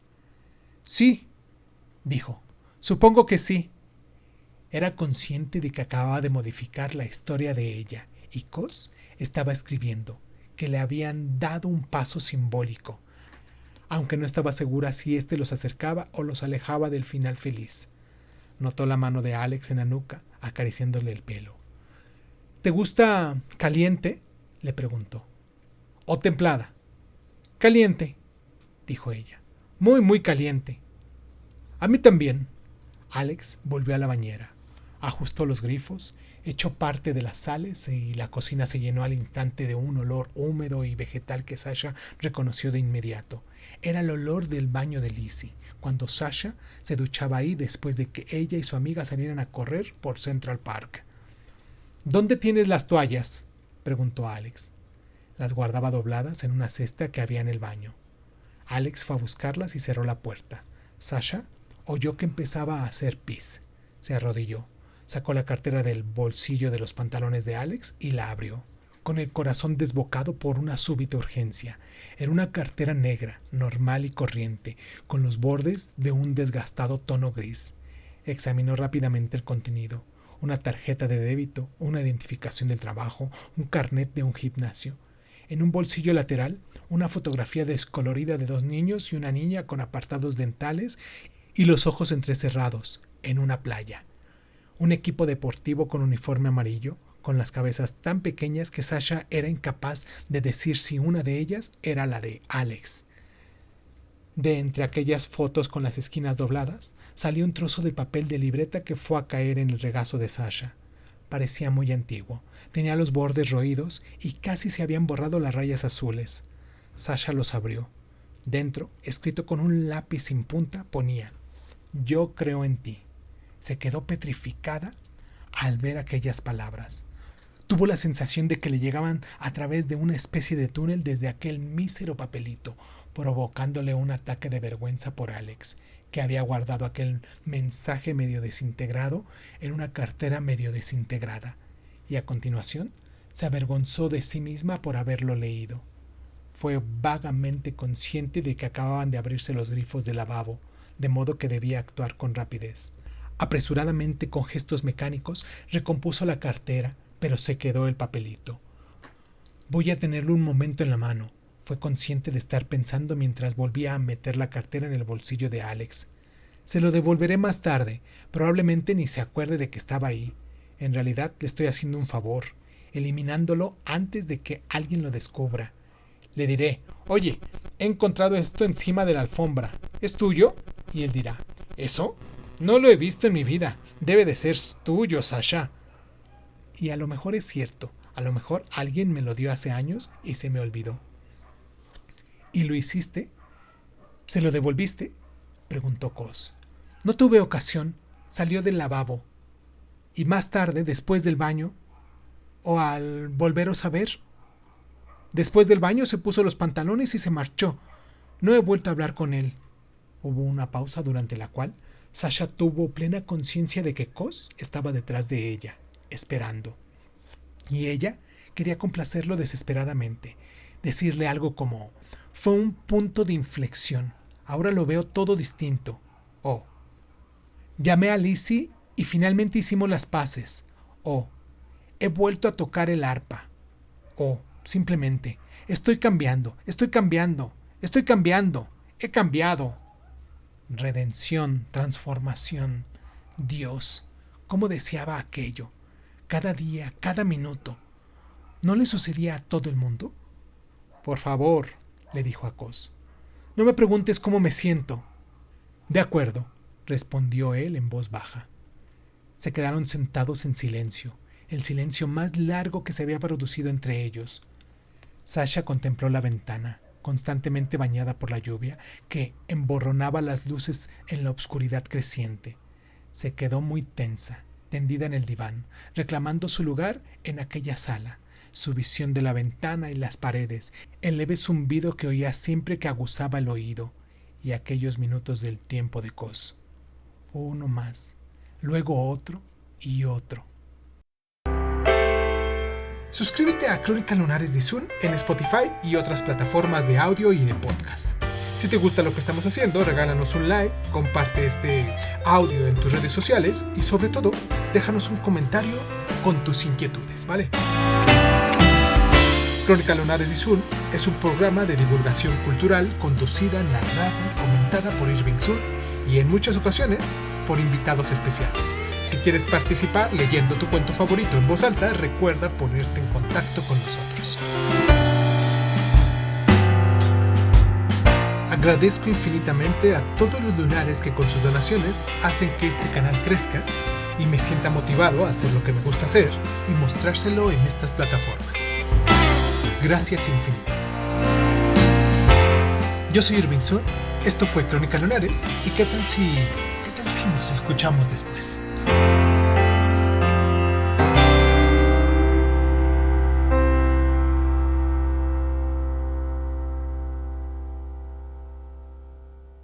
Speaker 1: Sí, dijo, supongo que sí. Era consciente de que acababa de modificar la historia de ella, y Cos estaba escribiendo que le habían dado un paso simbólico, aunque no estaba segura si éste los acercaba o los alejaba del final feliz. Notó la mano de Alex en la nuca, acariciándole el pelo. ¿Te gusta caliente?, le preguntó. ¿O templada? Caliente, dijo ella. Muy, muy caliente. A mí también. Alex volvió a la bañera, ajustó los grifos, echó parte de las sales y la cocina se llenó al instante de un olor húmedo y vegetal que Sasha reconoció de inmediato. Era el olor del baño de Lizzie, cuando Sasha se duchaba ahí después de que ella y su amiga salieran a correr por Central Park. ¿Dónde tienes las toallas?, preguntó Alex. Las guardaba dobladas en una cesta que había en el baño. Alex fue a buscarlas y cerró la puerta. Sasha oyó que empezaba a hacer pis. Se arrodilló, sacó la cartera del bolsillo de los pantalones de Alex y la abrió, con el corazón desbocado por una súbita urgencia. Era una cartera negra, normal y corriente, con los bordes de un desgastado tono gris. Examinó rápidamente el contenido. Una tarjeta de débito, una identificación del trabajo, un carnet de un gimnasio. En un bolsillo lateral, una fotografía descolorida de 2 niños y una niña con apartados dentales y los ojos entrecerrados, en una playa. Un equipo deportivo con uniforme amarillo, con las cabezas tan pequeñas que Sasha era incapaz de decir si una de ellas era la de Alex. De entre aquellas fotos con las esquinas dobladas, salió un trozo de papel de libreta que fue a caer en el regazo de Sasha. Parecía muy antiguo, tenía los bordes roídos y casi se habían borrado las rayas azules. Sasha los abrió. Dentro, escrito con un lápiz sin punta, ponía: «Yo creo en ti». Se quedó petrificada al ver aquellas palabras. Tuvo la sensación de que le llegaban a través de una especie de túnel desde aquel mísero papelito, provocándole un ataque de vergüenza por Alex, que había guardado aquel mensaje medio desintegrado en una cartera medio desintegrada, y a continuación se avergonzó de sí misma por haberlo leído. Fue vagamente consciente de que acababan de abrirse los grifos del lavabo, de modo que debía actuar con rapidez. Apresuradamente, con gestos mecánicos, recompuso la cartera, pero se quedó el papelito. Voy a tenerlo un momento en la mano, fue consciente de estar pensando mientras volvía a meter la cartera en el bolsillo de Alex. Se lo devolveré más tarde, probablemente ni se acuerde de que estaba ahí. En realidad le estoy haciendo un favor, eliminándolo antes de que alguien lo descubra. Le diré: «Oye, he encontrado esto encima de la alfombra. ¿Es tuyo?». Y él dirá: «¿Eso? No lo he visto en mi vida. Debe de ser tuyo, Sasha». Y a lo mejor es cierto. A lo mejor alguien me lo dio hace años y se me olvidó. ¿Y lo hiciste? ¿Se lo devolviste?, preguntó Cos. No tuve ocasión. Salió del lavabo. Y más tarde, después del baño, o al volveros a ver. Después del baño se puso los pantalones y se marchó. No he vuelto a hablar con él. Hubo una pausa durante la cual Sasha tuvo plena conciencia de que Cos estaba detrás de ella, esperando. Y ella quería complacerlo desesperadamente, decirle algo como: «Fue un punto de inflexión. Ahora lo veo todo distinto». O: «Llamé a Lizzie y finalmente hicimos las paces». O: «He vuelto a tocar el arpa». O simplemente: «Estoy cambiando, estoy cambiando, estoy cambiando, he cambiado». Redención, transformación. Dios, cómo deseaba aquello. Cada día, cada minuto. ¿No le sucedía a todo el mundo? «Por favor», le dijo a Cos, «no me preguntes cómo me siento». De acuerdo, respondió él en voz baja. Se quedaron sentados en silencio, el silencio más largo que se había producido entre ellos. Sasha contempló la ventana, constantemente bañada por la lluvia, que emborronaba las luces en la oscuridad creciente. Se quedó muy tensa, tendida en el diván, reclamando su lugar en aquella sala, su visión de la ventana y las paredes, el leve zumbido que oía siempre que aguzaba el oído, y aquellos minutos del tiempo de Cos. Uno más, luego otro y otro. Suscríbete a Crónica Lunares de Izun en Spotify y otras plataformas de audio y de podcast. Si te gusta lo que estamos haciendo, regálanos un like, comparte este audio en tus redes sociales y sobre todo, déjanos un comentario con tus inquietudes, ¿vale? Crónica Lunares de Izun es un programa de divulgación cultural conducida, narrada y comentada por Irving Sun y en muchas ocasiones por invitados especiales. Si quieres participar leyendo tu cuento favorito en voz alta, recuerda ponerte en contacto con nosotros. Agradezco infinitamente a todos los lunares que con sus donaciones hacen que este canal crezca y me sienta motivado a hacer lo que me gusta hacer y mostrárselo en estas plataformas. Gracias infinitas. Yo soy Irving Sun, esto fue Crónica Lunares y ¿qué tal si nos escuchamos después?